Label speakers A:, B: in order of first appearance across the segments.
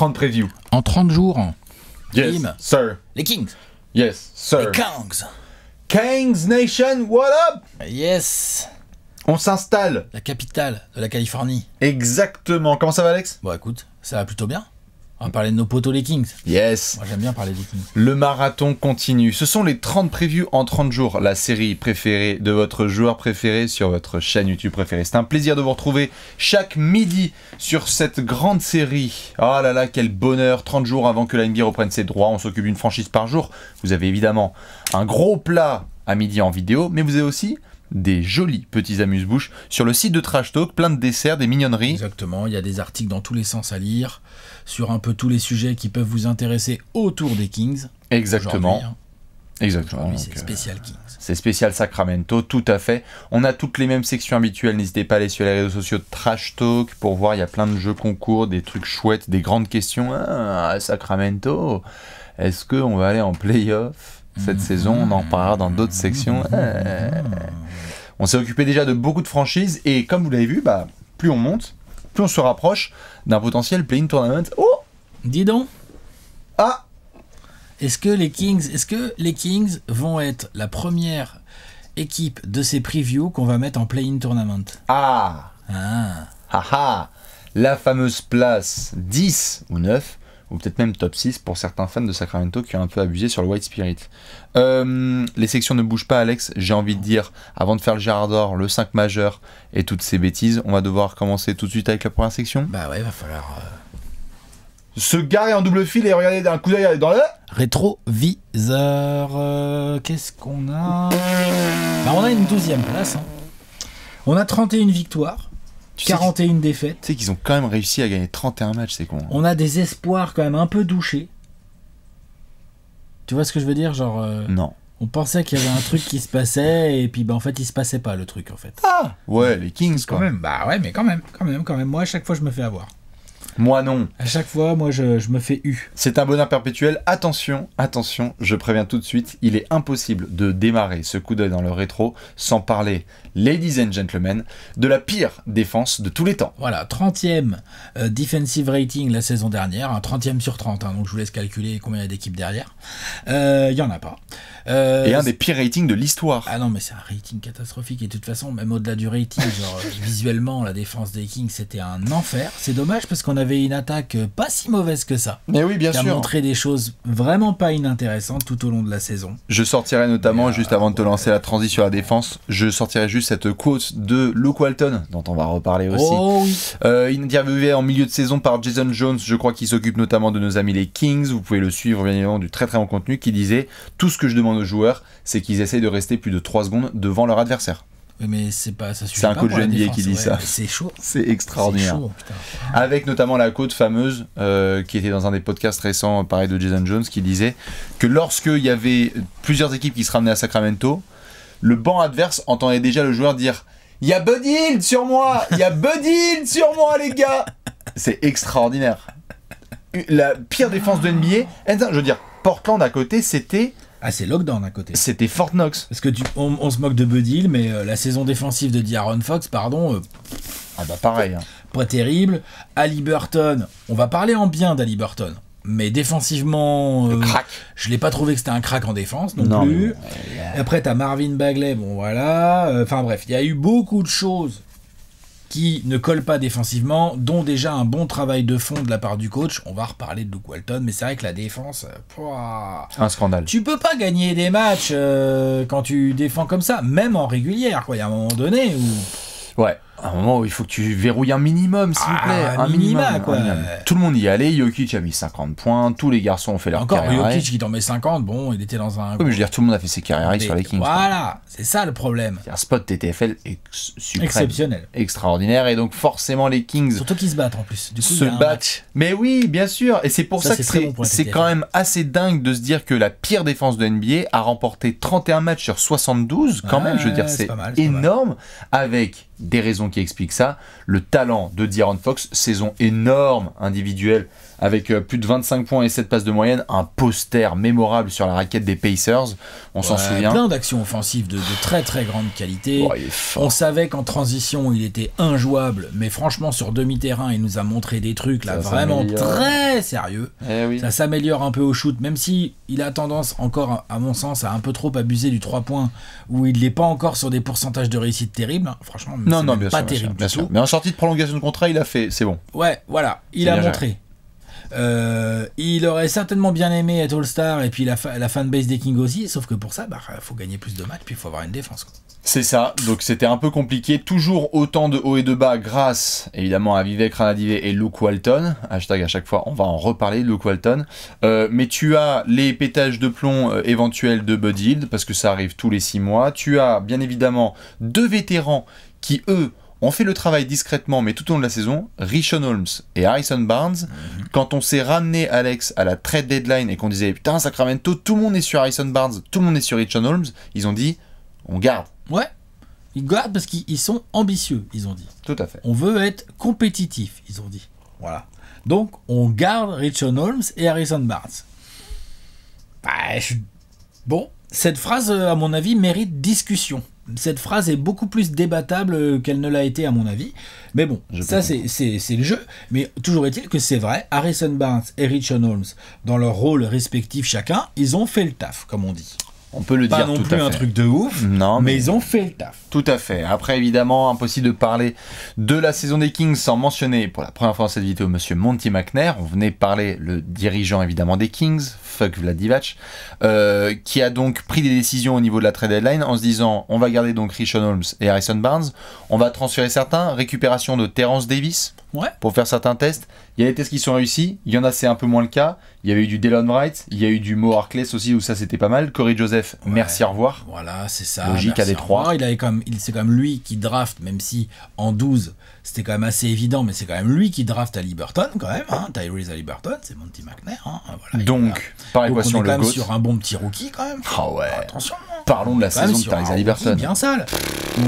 A: 30 previews.
B: En 30 jours.
A: Yes,
B: Bim.
A: sir.
B: Les Kings.
A: Yes, sir.
B: Les Kings.
A: Kings Nation, what up?
B: Yes.
A: On s'installe.
B: La capitale de la Californie.
A: Exactement. Comment ça va, Alex?
B: Bon, écoute, ça va plutôt bien. On va parler de nos potos les Kings.
A: Yes.
B: Moi, j'aime bien parler des Kings.
A: Le marathon continue. Ce sont les 30 previews en 30 jours, la série préférée de votre joueur préféré sur votre chaîne YouTube préférée. C'est un plaisir de vous retrouver chaque midi sur cette grande série. Oh là là, quel bonheur. 30 jours avant que la NBA reprenne ses droits. On s'occupe d'une franchise par jour. Vous avez évidemment un gros plat à midi en vidéo, mais vous avez aussi des jolis petits amuse-bouches sur le site de Trash Talk, plein de desserts, des mignonneries.
B: Exactement, il y a des articles dans tous les sens à lire, sur un peu tous les sujets qui peuvent vous intéresser autour des Kings.
A: Exactement.
B: Aujourd'hui,
A: Exactement.
B: Aujourd'hui, c'est
A: Donc,
B: spécial Kings.
A: c'est spécial Sacramento, tout à fait. On a toutes les mêmes sections habituelles. N'hésitez pas à aller sur les réseaux sociaux de Trash Talk pour voir. Il y a plein de jeux concours, des trucs chouettes, des grandes questions. Ah, Sacramento, est-ce qu'on va aller en playoff cette saison? On en parlera dans d'autres sections. On s'est occupé déjà de beaucoup de franchises. Et comme vous l'avez vu, bah, plus on monte, plus on se rapproche d'un potentiel play-in tournament. Oh!
B: Dis donc,
A: Ah!
B: est-ce que les Kings vont être la première équipe de ces previews qu'on va mettre en play-in tournament?
A: Ah!
B: Ah.
A: Haha, la fameuse place 10 ou 9, ou peut-être même top 6 pour certains fans de Sacramento qui ont un peu abusé sur le White Spirit. Les sections ne bougent pas, Alex. J'ai envie de dire, avant de faire le Gérard d'Or, le 5 majeur et toutes ces bêtises, on va devoir commencer tout de suite avec la première section.
B: Bah ouais, va falloir...
A: Se garer en double fil et regarder d'un coup d'œil dans le...
B: Rétroviseur, qu'est-ce qu'on a? Bah on a une 12e place. Hein. On a 31 victoires,
A: Tu sais
B: 41 défaites.
A: Tu sais qu'ils ont quand même réussi à gagner 31 matchs, c'est con.
B: On a des espoirs quand même un peu douchés. Tu vois ce que je veux dire? Genre,
A: Non.
B: on pensait qu'il y avait un truc qui se passait et puis bah en fait il se passait pas le truc en fait.
A: Ah! Ouais, les Kings,
B: Quand
A: quoi.
B: même, bah ouais, mais quand même. Moi à chaque fois je me fais avoir.
A: Moi, non.
B: À chaque fois, moi je me fais eu.
A: C'est un bonheur perpétuel. Attention, attention, je préviens tout de suite, il est impossible de démarrer ce coup d'œil dans le rétro sans parler, ladies and gentlemen, de la pire défense de tous les temps.
B: Voilà, 30e defensive rating la saison dernière, un 30e sur 30, hein, donc je vous laisse calculer combien il y a d'équipes derrière. Il y en a pas.
A: Et un des pires ratings de l'histoire.
B: Ah non, mais c'est un rating catastrophique. Et de toute façon, même au-delà du rating, genre, visuellement, la défense des Kings, c'était un enfer. C'est dommage parce qu'on avait une attaque pas si mauvaise que ça.
A: Mais oui, bien
B: qui a
A: sûr.
B: montré des choses vraiment pas inintéressantes tout au long de la saison.
A: Je sortirai notamment, juste avant de te lancer la transition sur la défense, je sortirai juste cette quote de Luke Walton, dont on va reparler aussi.
B: Oh oui.
A: Interviewé en milieu de saison par Jason Jones, je crois qu'il s'occupe notamment de nos amis les Kings. Vous pouvez le suivre, bien évidemment, du très très bon contenu, qui disait « Tout ce que je demande aux joueurs, c'est qu'ils essayent de rester plus de 3 secondes devant leur adversaire. »
B: Oui, mais c'est pas ça.
A: C'est un coach de NBA qui dit ça.
B: C'est chaud.
A: C'est extraordinaire.
B: C'est chaud, putain.
A: Avec notamment la quote fameuse qui était dans un des podcasts récents, pareil, de Jason Jones, qui disait que lorsqu'il y avait plusieurs équipes qui se ramenaient à Sacramento, le banc adverse entendait déjà le joueur dire « Il y a Buddy Hield sur moi! Il y a Buddy Hield sur moi, les gars !» C'est extraordinaire. La pire défense de NBA, je veux dire, Portland à côté, c'était
B: Ah, c'est lockdown à côté.
A: Fort Knox.
B: Parce que on se moque de Buddy Hield, mais la saison défensive de De'Aaron Fox, pardon,
A: Ah bah pareil. Hein.
B: pas terrible. Haliburton, on va parler en bien d'Haliburton, mais défensivement,
A: Crack.
B: je l'ai pas trouvé que c'était un crack en défense non plus. Après, t'as Marvin Bagley, bon voilà. Enfin bref, il y a eu beaucoup de choses qui ne collent pas défensivement, dont déjà un bon travail de fond de la part du coach. On va reparler de Luke Walton, mais c'est vrai que la défense...
A: Un scandale.
B: Tu peux pas gagner des matchs quand tu défends comme ça, même en régulière, quoi. Il y a un moment donné où...
A: Ouais, à un moment où il faut que tu verrouilles un minimum, s'il vous plaît.
B: Un minima, quoi.
A: Tout le monde y allait, Jokic a mis 50 points, tous les garçons ont fait leur
B: Encore
A: carrière.
B: Jokic qui t'en met 50, bon, il était dans un...
A: Oui, mais je veux dire, tout le monde a fait ses carrières sur les Kings.
B: Voilà, c'est ça le problème.
A: C'est un spot TTFL suprême.
B: Exceptionnel.
A: Extraordinaire, et donc forcément les Kings
B: Surtout qu'ils se battent en plus. Du coup,
A: se battent. Mais oui, bien sûr, et c'est pour ça que
B: c'est très bon pour la
A: c'est
B: TTFL.
A: quand même assez dingue de se dire que la pire défense de NBA a remporté 31 matchs sur 72, quand même, je veux dire, c'est
B: pas mal,
A: énorme, avec des raisons qui expliquent ça. Le talent de De'Aaron Fox, saison énorme individuelle avec plus de 25 points et 7 passes de moyenne, un poster mémorable sur la raquette des Pacers, on s'en souvient.
B: Plein d'actions offensives de très très grande qualité. On savait qu'en transition il était injouable, mais franchement sur demi-terrain il nous a montré des trucs là vraiment très sérieux. Ça s'améliore un peu au shoot, même si il a tendance encore à mon sens à un peu trop abuser du 3 points, où il n'est pas encore sur des pourcentages de réussite terribles. Franchement, c'est pas terrible du tout.
A: Mais en sortie de prolongation de contrat, il a fait, c'est bon.
B: Ouais, voilà, il a montré. Il aurait certainement bien aimé être All-Star et puis la fanbase des Kings aussi, sauf que pour ça, faut gagner plus de matchs, puis il faut avoir une défense, quoi.
A: C'est ça, donc c'était un peu compliqué, toujours autant de hauts et de bas grâce évidemment à Vivek Ranadivé et Luke Walton, hashtag à chaque fois on va en reparler, Luke Walton, mais tu as les pétages de plomb éventuels de Buddy Hield, parce que ça arrive tous les 6 mois, tu as bien évidemment 2 vétérans qui eux ont fait le travail discrètement mais tout au long de la saison, Richaun Holmes et Harrison Barnes. Quand on s'est ramené Alex à la trade deadline et qu'on disait putain Sacramento, tout le monde est sur Harrison Barnes, tout le monde est sur Richaun Holmes, ils ont dit on garde.
B: Ouais, ils gardent parce qu'ils sont ambitieux, ils ont dit.
A: Tout à fait.
B: On veut être compétitif, ils ont dit. Voilà. Donc, on garde Richaun Holmes et Harrison Barnes. Bon, cette phrase, à mon avis, mérite discussion. Cette phrase est beaucoup plus débattable qu'elle ne l'a été, à mon avis. Mais bon, ça, c'est le jeu. Mais toujours est-il que c'est vrai, Harrison Barnes et Richaun Holmes, dans leur rôle respectif chacun, ils ont fait le taf, comme on dit.
A: On peut le dire, tout à fait.
B: Pas non plus un truc de ouf, mais ils ont fait le taf.
A: Tout à fait. Après, évidemment, impossible de parler de la saison des Kings sans mentionner, pour la première fois dans cette vidéo, monsieur Monty McNair. On venait parler, le dirigeant, évidemment, des Kings, fuck Vlad Divac, qui a donc pris des décisions au niveau de la trade deadline en se disant, on va garder donc Richaun Holmes et Harrison Barnes, on va transférer certains, récupération de Terrence Davis, pour faire certains tests. Il y a des tests qui sont réussis, il y en a c'est un peu moins le cas. Il y avait eu du Delon Wright, il y a eu du Mo Harkless aussi où ça c'était pas mal. Corey Joseph, merci, au revoir.
B: Voilà, c'est ça.
A: Logique à Détroit.
B: C'est quand même lui qui draft, même si en 12 c'était quand même assez évident, mais c'est quand même lui qui draft à Liberton quand même. Tyrese à Liberton, c'est Monty McNair. Voilà,
A: donc, par équation,
B: on est
A: le
B: quand même
A: GOAT.
B: sur un bon petit rookie quand même.
A: Ah ouais.
B: Attention.
A: Parlons de la saison de Tyrese à Liberton.
B: Bien sale.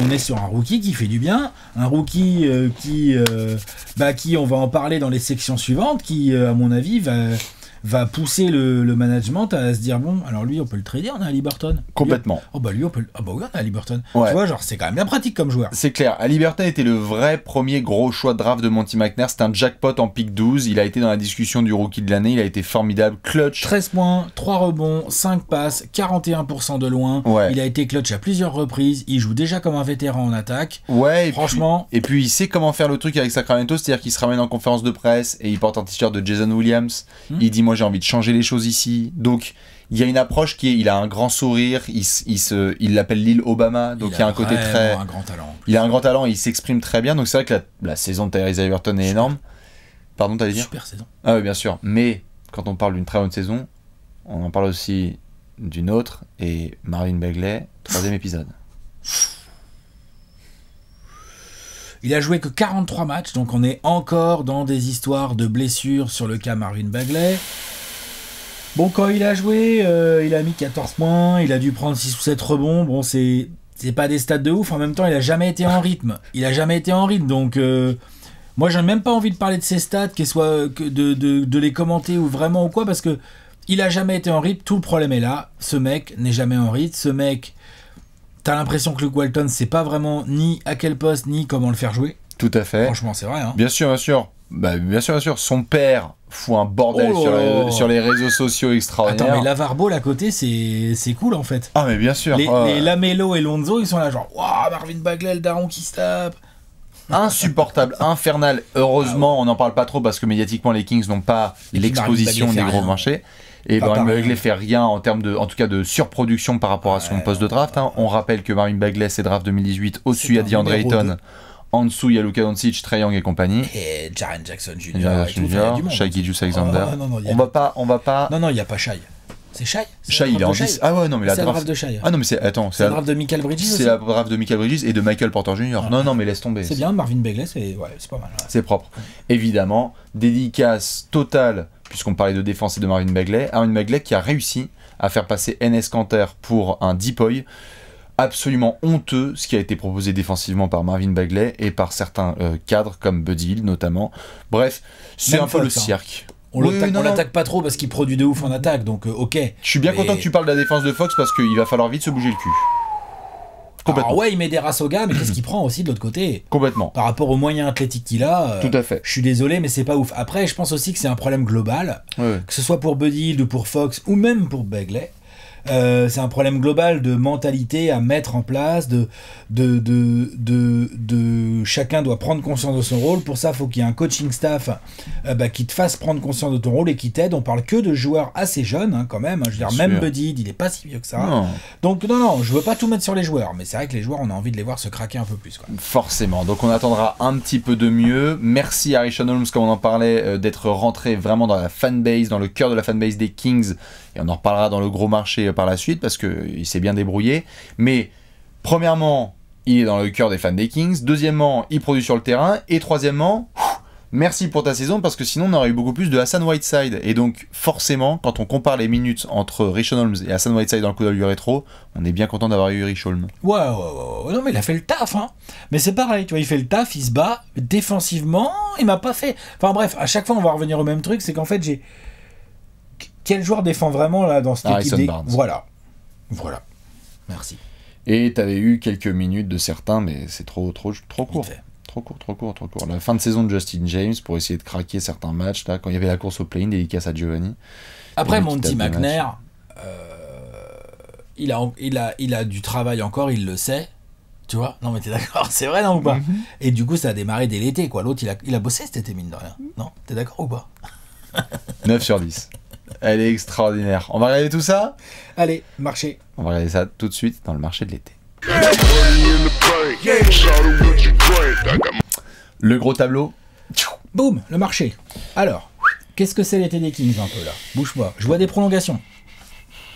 B: On est sur un rookie qui fait du bien, un rookie qui on va en parler dans les sections suivantes, qui à mon avis va pousser le management à se dire bon, alors lui on peut le trader, on est à Liberton.
A: Complètement.
B: Lui on peut, oui, on est à Liberton.
A: Ouais.
B: Tu vois, genre c'est quand même bien pratique comme joueur.
A: C'est clair. À Liberton était le vrai premier gros choix de draft de Monty McNair. C'était un jackpot en pick 12. Il a été dans la discussion du rookie de l'année. Il a été formidable. Clutch.
B: 13 points, 3 rebonds, 5 passes, 41% de loin.
A: Ouais.
B: Il a été clutch à plusieurs reprises. Il joue déjà comme un vétéran en attaque.
A: Ouais,
B: franchement.
A: Et puis il sait comment faire le truc avec Sacramento. C'est-à-dire qu'il se ramène en conférence de presse et il porte un t-shirt de Jason Williams. Il dit moi j'ai envie de changer les choses ici. Donc il y a une approche qui est, il a un grand sourire, il l'appelle l'île Obama, donc il y a un côté très...
B: un grand talent.
A: Il a un grand talent, il s'exprime très bien, donc c'est vrai que la saison de Tyrese Haliburton est énorme. Pardon, t'allais dire ?
B: Super saison.
A: Ah oui, bien sûr, mais quand on parle d'une très bonne saison, on en parle aussi d'une autre, et Marvin Bagley, 3e épisode.
B: Il a joué que 43 matchs, donc on est encore dans des histoires de blessures sur le cas Marvin Bagley. Bon, quand il a joué, il a mis 14 points, il a dû prendre 6 ou 7 rebonds. Bon, c'est pas des stats de ouf, en même temps, il a jamais été en rythme. Donc moi, j'ai même pas envie de parler de ses stats, de les commenter ou vraiment ou quoi, parce que il a jamais été en rythme. Tout le problème est là. Ce mec n'est jamais en rythme. Ce mec, t'as l'impression que Luke Walton sait pas vraiment ni à quel poste, ni comment le faire jouer.
A: Tout à fait.
B: Franchement, c'est vrai. Hein.
A: Bien sûr, bien sûr. Bah, bien sûr, bien sûr. Son père fout un bordel sur les réseaux sociaux extraordinaires.
B: Attends, mais Lavar Ball à côté, c'est cool en fait.
A: Ah, mais bien sûr.
B: Les Lamelo et Lonzo, ils sont là genre, waouh, Marvin Bagley, le daron qui se tape.
A: Insupportable, infernal. Heureusement, on n'en parle pas trop parce que médiatiquement, les Kings n'ont pas l'exposition des gros marchés. Et Marvin Bagley fait rien en termes en tout cas de surproduction par rapport à son poste de draft. On rappelle que Marvin Bagley, c'est draft 2018. Au-dessus, il y a DeAndre Ayton. En dessous, il y a Luka Doncic, Trae Young et compagnie.
B: Et Jaren Jackson Jr.
A: Shai Gilgeous-Alexander.
B: On
A: va pas.
B: Non, il n'y a pas Shai. C'est Shai.
A: Shai, il est en 10. Ah ouais, non, mais
B: la draft de Shai.
A: Ah non, mais c'est la
B: draft de Michael Bridges.
A: C'est la draft de Michael Bridges et de Michael Porter Jr. Non, mais laisse tomber.
B: C'est bien, Marvin Bagley, c'est pas mal. Ouais.
A: C'est propre. Évidemment, dédicace totale, puisqu'on parlait de défense et de Marvin Bagley. Marvin Bagley qui a réussi à faire passer Enes Kanter pour un depoy. Absolument honteux ce qui a été proposé défensivement par Marvin Bagley et par certains cadres comme Buddy Hield notamment. Bref, c'est un peu le cirque.
B: On l'attaque pas trop parce qu'il produit de ouf en attaque, donc ok.
A: Je suis bien content que tu parles de la défense de Fox parce qu'il va falloir vite se bouger le cul.
B: Alors ouais, il met des races au gars, mais qu'est-ce qu'il prend aussi de l'autre côté?
A: Complètement.
B: Par rapport aux moyens athlétiques qu'il a.
A: Tout à fait.
B: Je suis désolé, mais c'est pas ouf. Après, je pense aussi que c'est un problème global,
A: ouais.
B: Que ce soit pour Buddy Hield ou pour Fox ou même pour Bagley. C'est un problème global de mentalité à mettre en place, chacun doit prendre conscience de son rôle. Pour ça, il faut qu'il y ait un coaching staff qui te fasse prendre conscience de ton rôle et qui t'aide. On parle que de joueurs assez jeunes, hein, quand même. Je veux dire, même Buddy Hield, il est pas si vieux que ça.
A: Non.
B: Donc non, je veux pas tout mettre sur les joueurs, mais c'est vrai que les joueurs, on a envie de les voir se craquer un peu plus, quoi.
A: Forcément. Donc on attendra un petit peu de mieux. Merci à Richaun Holmes, comme on en parlait, d'être rentré vraiment dans la fanbase, dans le cœur de la fanbase des Kings. Et on en reparlera dans le gros marché par la suite parce qu'il s'est bien débrouillé. Mais premièrement, il est dans le cœur des fans des Kings. Deuxièmement, il produit sur le terrain. Et troisièmement, merci pour ta saison parce que sinon on aurait eu beaucoup plus de Hassan Whiteside. Et donc forcément, quand on compare les minutes entre Richaun Holmes et Hassan Whiteside dans le coup d'œil du rétro, on est bien content d'avoir eu Richaun Holmes.
B: Ouais. Non mais il a fait le taf, hein. Mais c'est pareil, tu vois, il fait le taf, il se bat. Défensivement, il m'a pas fait... Enfin bref, à chaque fois on va revenir au même truc, c'est qu'en fait j'ai... Quel joueur défend vraiment là dans cette équipe
A: Barnes.
B: Voilà. Merci.
A: Et t'avais eu quelques minutes de certains, mais c'est trop court. Trop court. La fin de saison de Justin James pour essayer de craquer certains matchs, là, quand il y avait la course au play-in, dédicace à Giovanni.
B: Après, Monty McNair, il a du travail encore, il le sait. Tu vois? Non mais t'es d'accord, c'est vrai, non ou pas? Et du coup, ça a démarré dès l'été, quoi. L'autre, il a bossé cet été, mine de rien. Non? T'es d'accord ou pas?
A: 9 sur 10. Elle est extraordinaire. On va regarder tout ça?
B: Allez, marché.
A: On va regarder ça tout de suite dans le marché de l'été. Le gros tableau.
B: Boum, le marché. Alors, qu'est-ce que c'est l'été des Kings un peu là? Bouge pas. Je vois des prolongations.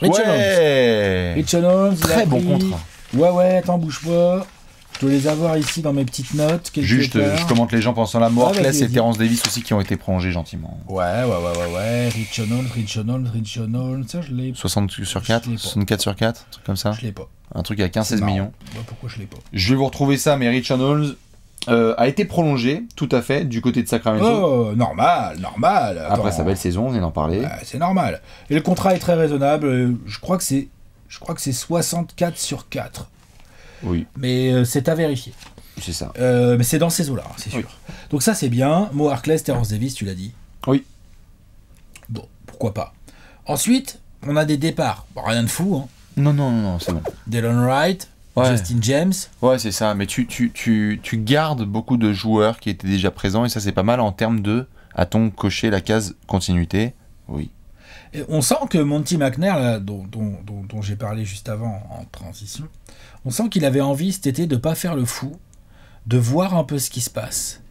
B: Richaun Holmes.
A: Très bon contrat.
B: Ouais, attends, bouge pas. Je dois les avoir ici dans mes petites notes.
A: Juste, je commente les gens pensant la mort. Là, c'est Terrence Davis aussi qui ont été prolongés gentiment.
B: Ouais. Richaun Holmes. Ça, je l'ai.
A: 60 sur 4, 64 sur 4, un truc comme ça.
B: Je l'ai pas.
A: Un truc à 15-16 millions.
B: Pourquoi je l'ai pas?
A: Je vais vous retrouver ça, mais Richaun Holmes a été prolongé, tout à fait, du côté de Sacramento.
B: Oh, normal. Attends.
A: Après sa belle saison, on vient d'en parler.
B: C'est normal. Et le contrat est très raisonnable. Je crois que c'est 64 sur 4.
A: Oui.
B: Mais c'est à vérifier.
A: C'est ça.
B: Mais c'est dans ces eaux-là, hein, c'est sûr. Oui. Donc ça, c'est bien. Mo Harkless, Terrence Davis, tu l'as dit.
A: Oui.
B: Bon, pourquoi pas. Ensuite, on a des départs. Bon, rien de fou, hein.
A: Non, c'est bon.
B: Dylan Wright, Justin James.
A: Ouais, c'est ça. Mais tu gardes beaucoup de joueurs qui étaient déjà présents et ça, c'est pas mal en termes de... A-t-on coché la case continuité? Oui.
B: Et on sent que Monty McNair, là, dont j'ai parlé juste avant en transition, on sent qu'il avait envie cet été de pas faire le fou, de voir un peu ce qui se passe.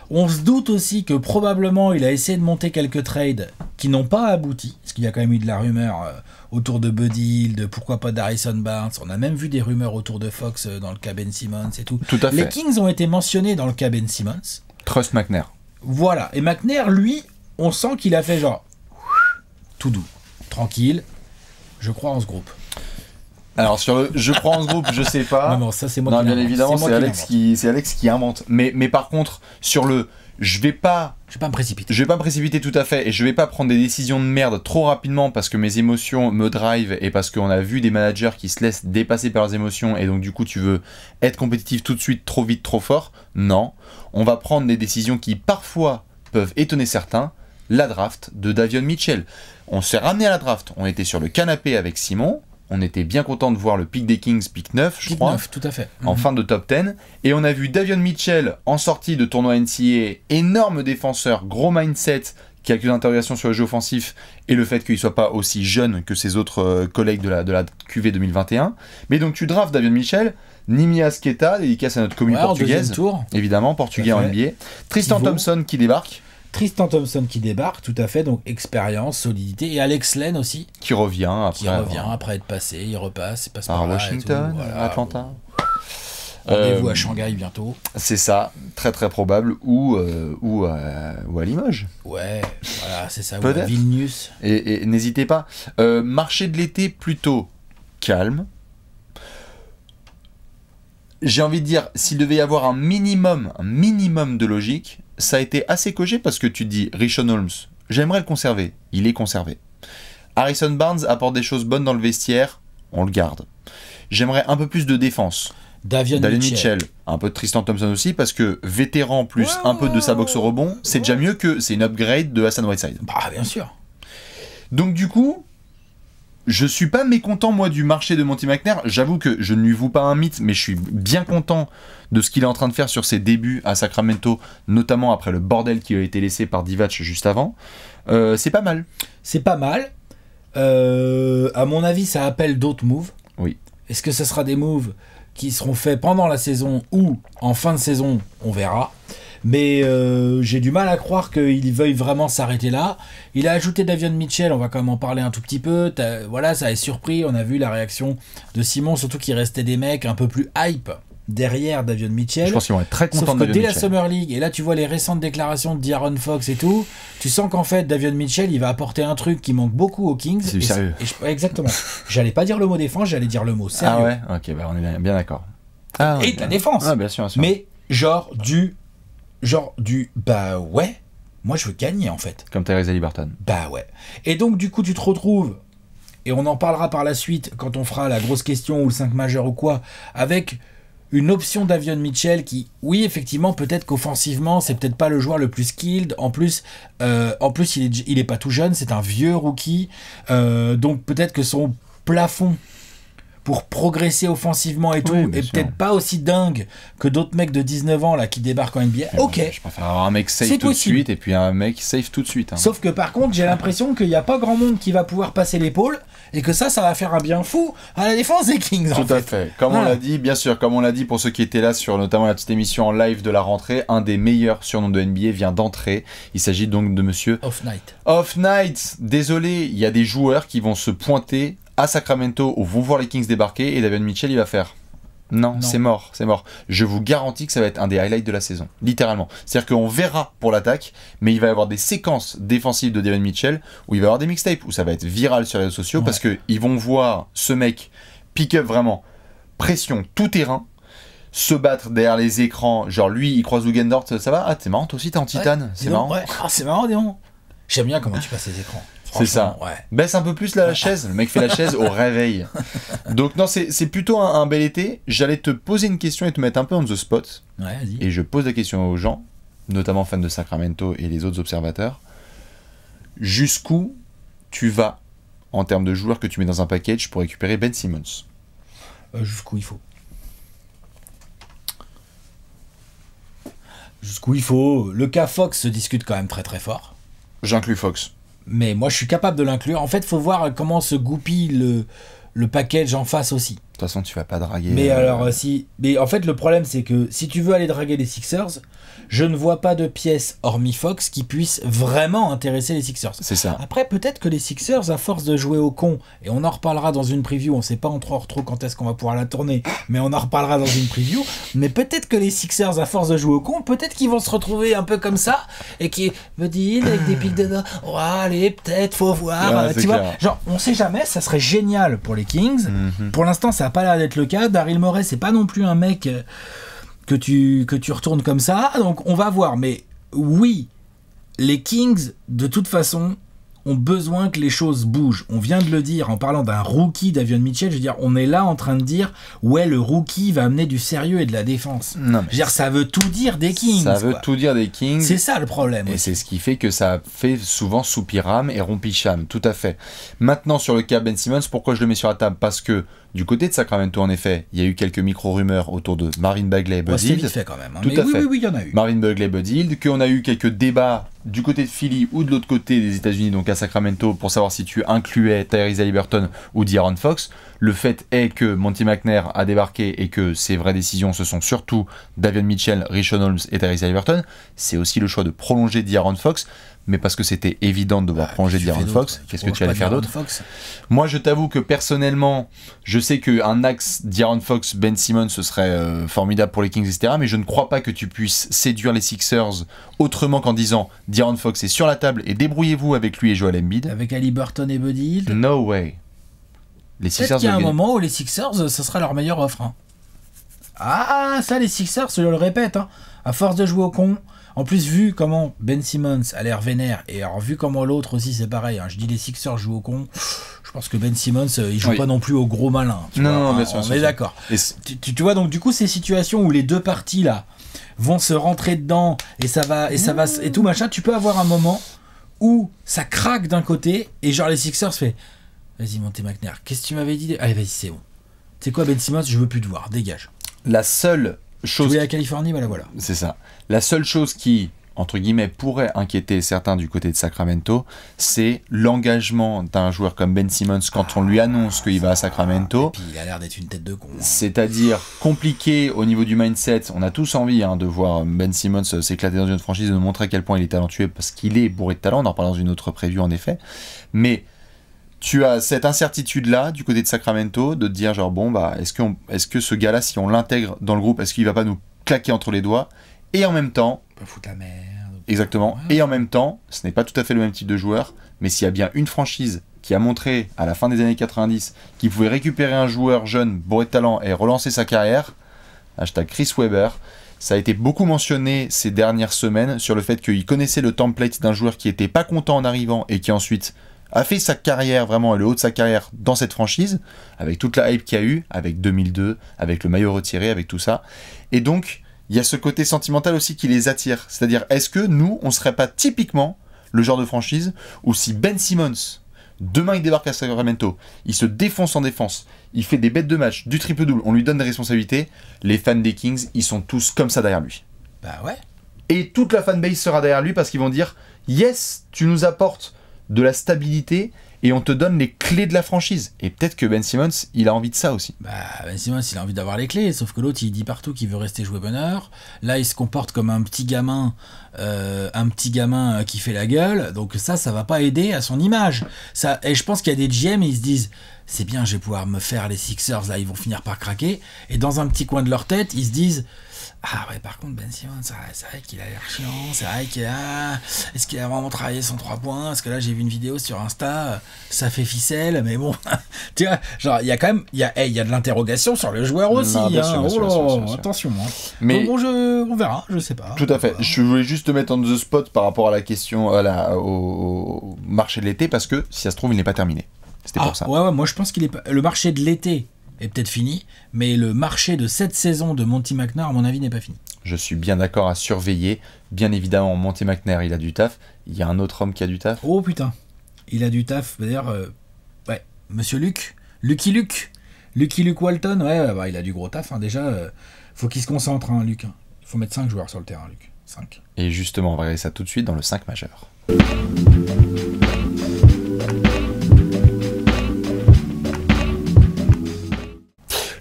B: On se doute aussi que probablement il a essayé de monter quelques trades qui n'ont pas abouti, parce qu'il y a quand même eu de la rumeur autour de Buddy Hield, pourquoi pas d'Harrison Barnes. On a même vu des rumeurs autour de Fox dans le cas Ben Simmons et tout.
A: Tout à fait.
B: Les Kings ont été mentionnés dans le cas Ben Simmons.
A: Trust McNair.
B: Voilà. Et McNair, lui, on sent qu'il a fait genre tout doux, tranquille. Je crois en ce groupe.
A: Alors sur le je crois en ce groupe, je sais pas.
B: Non, ça c'est moi
A: qui
B: invente.
A: Non, bien évidemment, c'est Alex qui invente. Mais par contre, sur le je vais pas me précipiter. Je vais pas me précipiter tout à fait et je vais pas prendre des décisions de merde trop rapidement parce que mes émotions me drive et parce qu'on a vu des managers qui se laissent dépasser par leurs émotions et donc du coup tu veux être compétitif tout de suite, trop vite, trop fort. Non, on va prendre des décisions qui parfois peuvent étonner certains. La draft de Davion Mitchell. On s'est ramené à la draft. On était sur le canapé avec Simon. On était bien content de voir le pick des Kings, pick 9, je crois.
B: 9, tout à fait.
A: En fin de top 10. Et on a vu Davion Mitchell en sortie de tournoi NCAA. Énorme défenseur, gros mindset, quelques interrogations sur le jeu offensif et le fait qu'il ne soit pas aussi jeune que ses autres collègues de la QV 2021. Mais donc tu drafts Davion Mitchell, Nimi Asqueta, dédicace à notre commune portugaise.
B: Tour.
A: Évidemment, portugais en NBA. Tristan Thompson qui débarque.
B: Tristan Thompson qui débarque, tout à fait, donc expérience, solidité, et Alex Len aussi.
A: Qui revient
B: après être passé, il repasse, il passe
A: par Washington, Atlanta.
B: Rendez-vous à Shanghai bientôt.
A: C'est ça, très très probable, ou à Limoges.
B: Ouais, voilà, c'est ça, ou à Vilnius.
A: Et n'hésitez pas. Marché de l'été plutôt calme. J'ai envie de dire, s'il devait y avoir un minimum de logique, ça a été assez cogé parce que tu dis Richaun Holmes, j'aimerais le conserver. Il est conservé. Harrison Barnes apporte des choses bonnes dans le vestiaire, on le garde. J'aimerais un peu plus de défense.
B: Davion Mitchell.
A: Un peu de Tristan Thompson aussi, parce que vétéran plus un peu de sa boxe au rebond, c'est déjà mieux que c'est une upgrade de Hassan Whiteside.
B: Bah, bien sûr.
A: Donc du coup, je suis pas mécontent moi du marché de Monty McNair. J'avoue que je ne lui voue pas un mythe, mais je suis bien content de ce qu'il est en train de faire sur ses débuts à Sacramento, notamment après le bordel qui a été laissé par Divac juste avant. C'est pas mal.
B: C'est pas mal. À mon avis, ça appelle d'autres moves.
A: Oui.
B: Est-ce que ce sera des moves qui seront faits pendant la saison ou en fin de saison? On verra. Mais j'ai du mal à croire qu'il veuille vraiment s'arrêter là. Il a ajouté Davion Mitchell, on va quand même en parler un tout petit peu. Voilà, ça a surpris. On a vu la réaction de Simon, surtout qu'il restait des mecs un peu plus hype derrière Davion Mitchell.
A: Je pense qu'ils vont être très contents
B: Sauf
A: de
B: que
A: Davion
B: dès
A: Mitchell.
B: la Summer League, et là tu vois les récentes déclarations de De'Aaron Fox et tout, tu sens qu'en fait Davion Mitchell il va apporter un truc qui manque beaucoup aux Kings.
A: C'est du sérieux.
B: Exactement. J'allais pas dire le mot défense, j'allais dire le mot sérieux.
A: Ah ouais. Ok, bah on est bien d'accord.
B: Et de la défense.
A: Ah bien sûr, bien sûr.
B: Mais genre du bah ouais, moi je veux gagner en fait.
A: Comme Tyrese Haliburton.
B: Bah ouais. Et donc du coup tu te retrouves, et on en parlera par la suite quand on fera la grosse question ou le 5 majeur ou quoi, avec une option Davion Mitchell qui, oui effectivement peut-être qu'offensivement c'est peut-être pas le joueur le plus skilled, en plus il est pas tout jeune, c'est un vieux rookie, donc peut-être que son plafond pour progresser offensivement et tout,
A: Oui,
B: et
A: bien sûr.
B: peut-être pas aussi dingue que d'autres mecs de 19 ans là qui débarquent en NBA. Ok.
A: Je préfère avoir un mec safe
B: C'est
A: tout
B: possible.
A: de suite et puis un mec safe tout de suite. Hein.
B: Sauf que par contre, j'ai l'impression qu'il n'y a pas grand monde qui va pouvoir passer l'épaule et que ça va faire un bien fou à la défense des Kings.
A: Tout à fait. Comme on l'a dit, bien sûr, comme on l'a dit pour ceux qui étaient là sur notamment la petite émission en live de la rentrée, un des meilleurs surnoms de NBA vient d'entrer. Il s'agit donc de monsieur
B: Off Night.
A: Off Night. Désolé, il y a des joueurs qui vont se pointer à Sacramento où vont voir les Kings débarquer et Davion Mitchell il va faire non. C'est mort. Je vous garantis que ça va être un des highlights de la saison, littéralement. C'est-à-dire qu'on verra pour l'attaque, mais il va y avoir des séquences défensives de Davion Mitchell où il va y avoir des mixtapes, où ça va être viral sur les réseaux sociaux parce qu'ils vont voir ce mec pick-up vraiment, pression tout terrain, se battre derrière les écrans, genre lui il croise Lugendort, ça va? Ah t'es marrant, toi aussi t'es en titane, c'est marrant.
B: Ouais. Ah, c'est marrant, dis donc. J'aime bien comment tu passes les écrans.
A: C'est ça.
B: Ouais.
A: Baisse un peu plus la chaise. Le mec fait la chaise au réveil. Donc non, c'est plutôt un bel été. J'allais te poser une question et te mettre un peu on the spot.
B: Ouais, vas-y.
A: Et je pose la question aux gens, notamment fans de Sacramento et les autres observateurs. Jusqu'où tu vas en termes de joueurs que tu mets dans un package pour récupérer Ben Simmons?
B: Jusqu'où il faut. Jusqu'où il faut. Le cas Fox se discute quand même très très fort.
A: J'inclus Fox.
B: Mais moi je suis capable de l'inclure. En fait, il faut voir comment se goupille le package en face aussi.
A: De toute façon, tu vas pas draguer.
B: Mais alors, mais en fait, le problème, c'est que si tu veux aller draguer les Sixers, je ne vois pas de pièce, hormis Fox, qui puisse vraiment intéresser les Sixers.
A: C'est ça.
B: Après, peut-être que les Sixers, à force de jouer au con, et on en reparlera dans une preview, on sait pas trop quand est-ce qu'on va pouvoir la tourner, mais on en reparlera dans une preview, mais peut-être que les Sixers, à force de jouer au con, peut-être qu'ils vont se retrouver un peu comme ça, et qui me disent, avec des pics de... Oh, allez, peut-être, faut voir,
A: Ouais,
B: tu vois. Genre, on sait jamais, ça serait génial pour les Kings. Pour l'instant, ça n'a pas l'air d'être le cas. Daryl Morey, c'est pas non plus un mec que tu retournes comme ça. Donc, on va voir. Mais oui, les Kings, de toute façon, ont besoin que les choses bougent. On vient de le dire en parlant d'un rookie Davion Mitchell. Je veux dire, on est là en train de dire, ouais, le rookie va amener du sérieux et de la défense.
A: Non, mais
B: je veux dire, ça veut tout dire des Kings.
A: Ça veut tout dire des Kings.
B: C'est ça le problème.
A: Et
B: aussi.
A: c'est ce qui fait que ça fait souvent soupiram et rompicham, tout à fait. Maintenant, sur le cas Ben Simmons, pourquoi je le mets sur la table? Parce que du côté de Sacramento, en effet, il y a eu quelques micro-rumeurs autour de Marvin Bagley et Bud
B: C'est
A: Hield.
B: vite fait quand même. Hein.
A: Tout
B: Mais
A: à
B: oui,
A: fait.
B: oui, il y en a eu.
A: Marvin Bagley, Bud Hield, qu'on a eu quelques débats du côté de Philly ou de l'autre côté des États-Unis, donc à Sacramento, pour savoir si tu incluais Tyrese Haliburton ou De'Aaron Fox. Le fait est que Monty McNair a débarqué et que ses vraies décisions, ce sont surtout Davion Mitchell, Richon Holmes et Tyrese Haliburton. C'est aussi le choix de prolonger De'Aaron Fox, mais parce que c'était évident de devoir prolonger De'Aaron Fox. Qu'est-ce que tu allais faire d'autre? Moi, je t'avoue que personnellement, je sais qu'un axe De'Aaron Fox, Ben Simmons, ce serait formidable pour les Kings, etc. Mais je ne crois pas que tu puisses séduire les Sixers autrement qu'en disant De'Aaron Fox est sur la table et débrouillez-vous avec lui et Joel Embiid.
B: Avec Haliburton et Bud Hield.
A: No way. Les
B: Peut-être
A: Sixers
B: qu'il y a un
A: veulent gagner.
B: moment où les Sixers, ce sera leur meilleure offre. Hein. Ah, ça, les Sixers, je le répète, hein, à force de jouer au con, En plus, vu comment Ben Simmons a l'air vénère, et alors vu comment l'autre aussi, c'est pareil, hein, je dis les Sixers jouent au con, je pense que Ben Simmons, il joue pas non plus au gros malin.
A: Non, bien sûr.
B: On est d'accord. Tu vois, donc du coup, ces situations où les deux parties, là, vont se rentrer dedans, et ça va, et tout machin, tu peux avoir un moment où ça craque d'un côté, et genre les Sixers fait, vas-y, Monte McNair, qu'est-ce que tu m'avais dit? Allez, vas-y, c'est bon. C'est quoi, Ben Simmons, je veux plus te voir, dégage.
A: La seule chose... Tu
B: voulais la Californie, voilà.
A: C'est ça. La seule chose qui, entre guillemets, pourrait inquiéter certains du côté de Sacramento, c'est l'engagement d'un joueur comme Ben Simmons quand on lui annonce qu'il va à Sacramento.
B: Et puis il a l'air d'être une tête de con.
A: C'est-à-dire compliqué au niveau du mindset. On a tous envie de voir Ben Simmons s'éclater dans une franchise, de montrer à quel point il est talentueux, parce qu'il est bourré de talent. On en reparlera dans une autre preview, en effet. Mais... tu as cette incertitude-là du côté de Sacramento, de te dire genre bon bah est-ce que ce gars-là, si on l'intègre dans le groupe, est-ce qu'il va pas nous claquer entre les doigts? Et en même temps,
B: on peut foutre la merde.
A: Exactement. Ouais. Et en même temps, ce n'est pas tout à fait le même type de joueur, mais s'il y a bien une franchise qui a montré à la fin des années 90 qu'il pouvait récupérer un joueur jeune, bourré de talent et relancer sa carrière, hashtag Chris Webber. Ça a été beaucoup mentionné ces dernières semaines sur le fait qu'il connaissait le template d'un joueur qui était pas content en arrivant et qui ensuite a fait sa carrière, vraiment le haut de sa carrière dans cette franchise, avec toute la hype qu'il y a eu, avec 2002, avec le maillot retiré, avec tout ça. Et donc, il y a ce côté sentimental aussi qui les attire. C'est-à-dire, est-ce que nous, on serait pas typiquement le genre de franchise où si Ben Simmons, demain il débarque à Sacramento, il se défonce en défense, il fait des bêtes de match, du triple-double, on lui donne des responsabilités, les fans des Kings, ils sont tous comme ça derrière lui.
B: Bah ouais.
A: Et toute la fanbase sera derrière lui parce qu'ils vont dire « Yes, tu nous apportes de la stabilité et on te donne les clés de la franchise. » Et peut-être que Ben Simmons, il a envie de ça aussi.
B: Bah, Ben Simmons, il a envie d'avoir les clés, sauf que l'autre, il dit partout qu'il veut rester jouer bonheur. Là, il se comporte comme un petit gamin qui fait la gueule. Donc ça va pas aider à son image. Ça, et je pense qu'il y a des GM, ils se disent, c'est bien, je vais pouvoir me faire les Sixers, là, ils vont finir par craquer. Et dans un petit coin de leur tête, ils se disent, ah ouais, par contre, Ben Simmons, c'est vrai qu'il a l'air chiant, c'est vrai qu'il a... Est-ce qu'il a vraiment travaillé son 3 points? Parce que là, j'ai vu une vidéo sur Insta, ça fait ficelle, mais bon... tu vois, genre, il y a quand même... Il y a de l'interrogation sur le joueur aussi,
A: non, bien sûr, bien sûr.
B: Attention. Hein.
A: Mais
B: bon, on verra, je sais pas.
A: Tout à fait. Je voulais juste te mettre on the spot par rapport à la question, au marché de l'été, parce que, si ça se trouve, il n'est pas terminé. C'était pour ça.
B: Ouais, moi je pense qu'il est pas... Le marché de l'été est peut-être fini, mais le marché de cette saison de Monte McNair, à mon avis, n'est pas fini.
A: Je suis bien d'accord à surveiller. Bien évidemment, Monte McNair, il a du taf. Il y a un autre homme qui a du taf.
B: Oh putain, il a du taf. D'ailleurs, ouais, Monsieur Lucky Luke Walton, ouais, il a du gros taf. Hein. Déjà, faut qu'il se concentre, hein, Luc. Il faut mettre 5 joueurs sur le terrain, Luc. 5.
A: Et justement, on va regarder ça tout de suite dans le 5 majeur.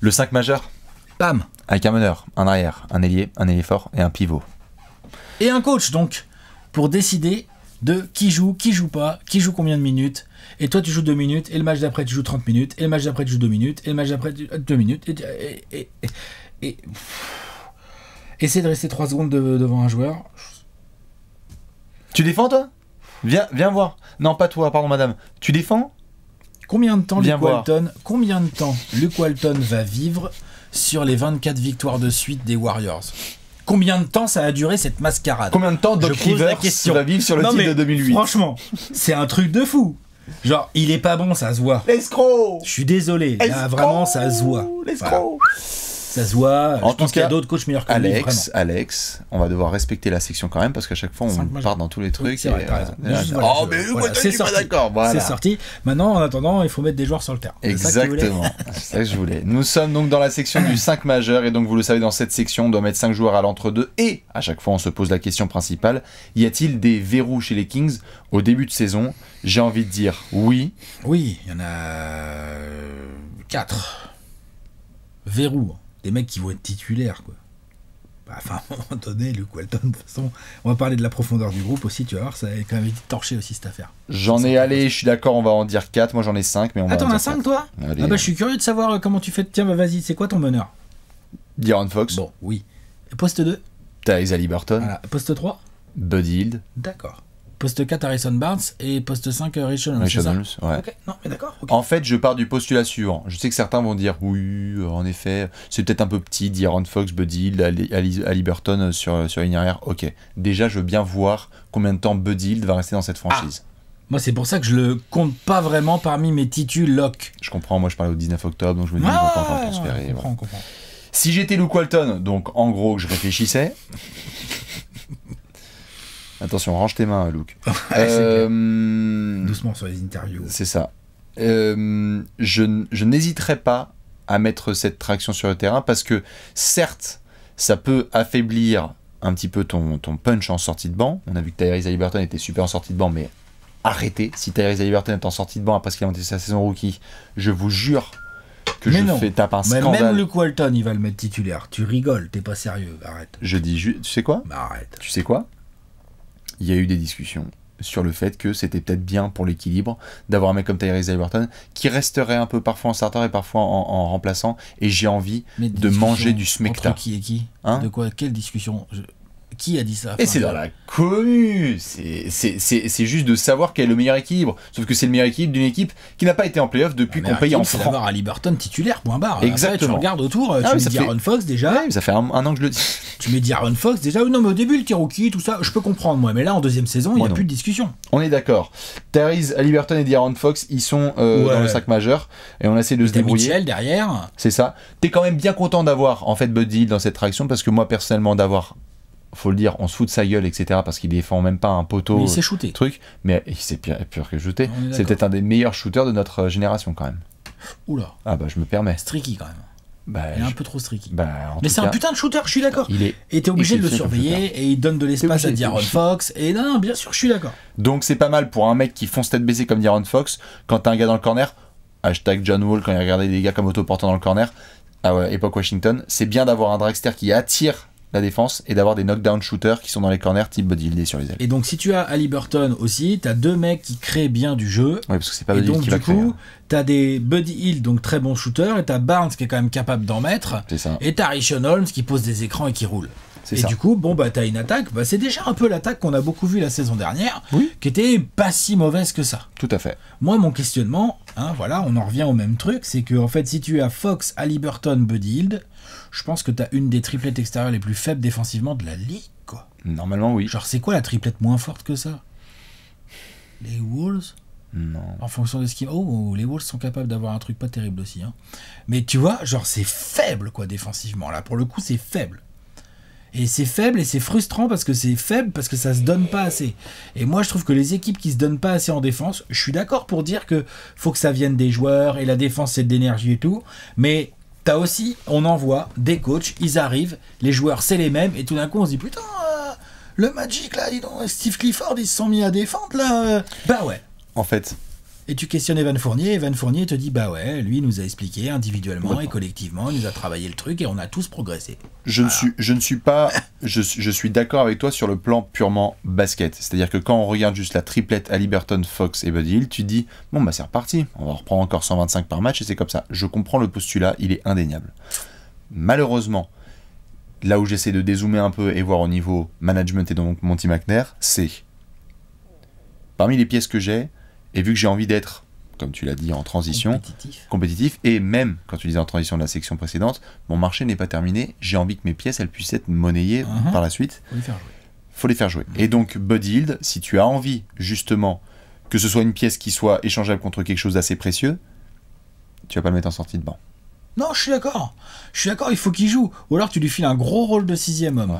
A: Le 5 majeur.
B: Bam.
A: Avec un meneur, un arrière, un ailier fort et un pivot.
B: Et un coach, donc, pour décider de qui joue pas, qui joue combien de minutes. Et toi, tu joues 2 minutes, et le match d'après, tu joues 30 minutes, et le match d'après, tu joues 2 minutes, et le match d'après, 2 minutes, et essaie de rester 3 secondes devant un joueur.
A: Tu défends, toi ? Viens voir. Non, pas toi, pardon, madame. Tu défends ?
B: Combien de temps Luke Walton va vivre sur les 24 victoires de suite des Warriors? Combien de temps ça a duré cette mascarade?
A: Combien de temps Doc Rivers va vivre sur le titre de 2008?
B: Franchement, c'est un truc de fou. Genre, il est pas bon, ça se voit.
A: L'escroc.
B: Je suis désolé, là vraiment ça se voit.
A: L'escroc.
B: Ça se voit.
A: En
B: je pense qu'il y a d'autres coachs meilleurs que lui, vraiment.
A: Alex, on va devoir respecter la section quand même parce qu'à chaque fois on part dans tous les trucs.
B: C'est vrai,
A: c'est pas d'accord. Voilà.
B: C'est sorti. Maintenant, en attendant, il faut mettre des joueurs sur le terrain.
A: Exactement. C'est ça que je voulais. Nous sommes donc dans la section du 5 majeur et donc vous le savez, dans cette section, on doit mettre 5 joueurs à l'entre-deux et à chaque fois on se pose la question principale, y a-t-il des verrous chez les Kings au début de saison? J'ai envie de dire oui.
B: Oui, il y en a 4. Verrous. Des mecs qui vont être titulaires, quoi. Enfin, à un moment donné, Luke Walton, de toute façon, on va parler de la profondeur du groupe aussi, tu vas voir, ça a quand même été torché aussi cette affaire.
A: Je suis d'accord, on va en dire 4, moi j'en ai 5, mais on va
B: t'en as 5 toi?
A: Allez,
B: je suis curieux de savoir comment tu fais. Tiens, vas-y, c'est quoi ton meneur?
A: De'Aaron Fox.
B: Bon, oui. Et poste 2?
A: T'as Isaiah Burton.
B: Voilà. Poste 3?
A: Buddy Hield.
B: D'accord. poste 4 Harrison Barnes et poste 5 Rich Holmes.
A: Ouais.
B: Ok, non, mais d'accord. Okay.
A: En fait, je pars du postulat suivant. Je sais que certains vont dire oui, en effet, c'est peut-être un peu petit, De'Aaron Fox, Buddy Hield, Ali Burton sur la ligne arrière. Ok. Déjà, je veux bien voir combien de temps Buddy Hield va rester dans cette franchise.
B: Moi, c'est pour ça que je le compte pas vraiment parmi mes titus lock.
A: Je comprends. Moi, je parlais au 19 octobre, donc je me dis, ils vont pas encore transférer.
B: Je comprends.
A: Si j'étais Luke Walton, donc en gros, que je réfléchissais. Attention, range tes mains, Luke.
B: Doucement sur les interviews.
A: C'est ça. Je n'hésiterai pas à mettre cette traction sur le terrain parce que, certes, ça peut affaiblir un petit peu ton punch en sortie de banc. On a vu que Tyrese Haliburton était super en sortie de banc, mais arrêtez. Si Tyrese Haliburton est en sortie de banc après qu'il a monté sa saison rookie, je vous jure que tape un scandale.
B: Même Luke Walton, il va le mettre titulaire. Tu rigoles, t'es pas sérieux, arrête.
A: Je dis, tu sais quoi ?
B: Bah arrête.
A: Tu sais quoi ? Il y a eu des discussions sur le fait que c'était peut-être bien pour l'équilibre d'avoir un mec comme Tyrese Haliburton qui resterait un peu parfois en starter et parfois en remplaçant, et j'ai envie de manger du smecta.
B: Entre qui et qui De quoi ? Quelle discussion Qui a dit ça ?
A: Et c'est dans la commu. C'est juste de savoir quel est le meilleur équilibre. Sauf que c'est le meilleur équilibre d'une équipe qui n'a pas été en playoff depuis qu'on paye en
B: francs. C'est
A: francs.
B: d'avoir Haliburton titulaire, point barre.
A: Exactement.
B: Après, tu regardes autour, tu mets De'Aaron Fox déjà.
A: Ouais, ça fait un an que je le dis.
B: Tu mets De'Aaron Fox déjà. Non, mais au début, le tir rookie, tout ça, je peux comprendre, moi. Mais là, en deuxième saison, il n'y a plus de discussion.
A: On est d'accord. Tyrese Haliburton et De'Aaron Fox, ils sont dans le sac majeur. Et on essaie de se débrouiller.
B: Mitchell derrière.
A: C'est ça. T'es quand même bien content d'avoir, en fait, Buddy Hield dans cette traction, parce que moi, personnellement, faut le dire, on se fout de sa gueule, etc. parce qu'il défend même pas un poteau.
B: Mais il s'est shooté.
A: Truc, mais il s'est pur que shooté. C'est peut-être un des meilleurs shooters de notre génération quand même.
B: Oula.
A: Ah bah je me permets.
B: Streaky quand même. Il est un peu trop streaky. Mais c'est un putain de shooter, je suis d'accord. Et t'es obligé de le surveiller et il donne de l'espace à De'Aaron Fox. Et non, bien sûr, je suis d'accord.
A: Donc c'est pas mal pour un mec qui fonce tête baissée comme De'Aaron Fox. Quand t'as un gars dans le corner, hashtag John Wall quand il regardait des gars comme autoportant dans le corner, à époque Washington, c'est bien d'avoir un dragster qui attire la défense et d'avoir des knockdown shooters qui sont dans les corners type Buddy Hield sur les ailes.
B: Et donc si tu as Haliburton aussi, t'as deux mecs qui créent bien du jeu.
A: Oui, parce que c'est pas Buddy Hield qui va créer. Et donc du coup,
B: t'as des Buddy Hield, donc très bons shooters, et t'as Barnes qui est quand même capable d'en mettre.
A: C'est ça.
B: Et t'as Rishon Holmes qui pose des écrans et qui roule. Et du coup, t'as une attaque, c'est déjà un peu l'attaque qu'on a beaucoup vue la saison dernière, qui était pas si mauvaise que ça.
A: Tout à fait.
B: Moi, mon questionnement, on en revient au même truc, c'est que en fait, si tu as Fox, Haliburton, Buddy Hield, je pense que t'as une des triplettes extérieures les plus faibles défensivement de la ligue, quoi.
A: Normalement, oui.
B: Genre, c'est quoi la triplette moins forte que ça ? Les Wolves ?
A: Non.
B: En fonction de ce qui... les Wolves sont capables d'avoir un truc pas terrible aussi. Mais tu vois, genre, c'est faible, quoi, défensivement. Là, pour le coup, c'est faible. Et c'est faible et c'est frustrant parce que c'est faible, parce que ça se donne pas assez. Et moi, je trouve que les équipes qui se donnent pas assez en défense, je suis d'accord pour dire que faut que ça vienne des joueurs et la défense, c'est de l'énergie et tout. Mais... t'as aussi, on envoie des coachs, ils arrivent, les joueurs c'est les mêmes, et tout d'un coup on se dit putain, le Magic là, Steve Clifford ils se sont mis à défendre là. Bah ouais.
A: En fait.
B: Et tu questionnes Evan Fournier te dit bah ouais, lui il nous a expliqué individuellement et collectivement, il nous a travaillé le truc et on a tous progressé.
A: Je suis d'accord avec toi sur le plan purement basket. C'est-à-dire que quand on regarde juste la triplette Haliburton, Fox et Buddy Hield, tu dis bon c'est reparti, on va reprendre encore 125 par match et c'est comme ça. Je comprends le postulat, il est indéniable. Malheureusement, là où j'essaie de dézoomer un peu et voir au niveau management et donc Monty McNair, c'est parmi les pièces que j'ai, et vu que j'ai envie d'être, comme tu l'as dit, en transition, compétitif, et même, quand tu disais en transition de la section précédente, mon marché n'est pas terminé, j'ai envie que mes pièces, elles puissent être monnayées par la suite. Faut les faire jouer. Et donc, Buddy Hield, si tu as envie, justement, que ce soit une pièce qui soit échangeable contre quelque chose d'assez précieux, tu vas pas le mettre en sortie de banc.
B: Non, je suis d'accord, il faut qu'il joue. Ou alors tu lui files un gros rôle de 6e homme.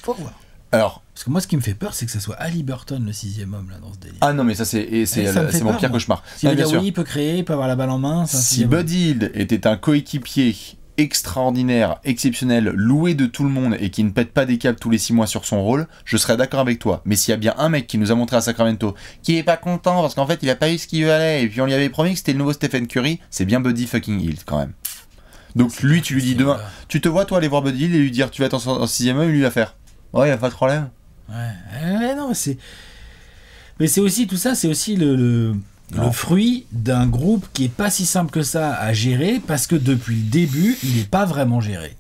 B: Faut voir.
A: Alors,
B: parce que moi, ce qui me fait peur, c'est que ça soit Haliburton le 6e homme là dans ce délire.
A: Ah non, mais ça c'est mon pire cauchemar.
B: Il peut créer, il peut avoir la balle en main.
A: Si Buddy Hield était un coéquipier extraordinaire, exceptionnel, loué de tout le monde et qui ne pète pas des câbles tous les 6 mois sur son rôle, je serais d'accord avec toi. Mais s'il y a bien un mec qui nous a montré à Sacramento qui est pas content parce qu'en fait il a pas eu ce qu'il valait et puis on lui avait promis que c'était le nouveau Stephen Curry, c'est bien Buddy fucking Hield quand même. Donc lui, tu lui dis demain, tu te vois toi aller voir Buddy Hield et lui dire tu vas être en 6e homme, il lui va faire. Ouais, y a pas de problème.
B: Ouais, non, mais c'est aussi tout ça, c'est aussi le fruit d'un groupe qui est pas si simple que ça à gérer parce que depuis le début, il n'est pas vraiment géré.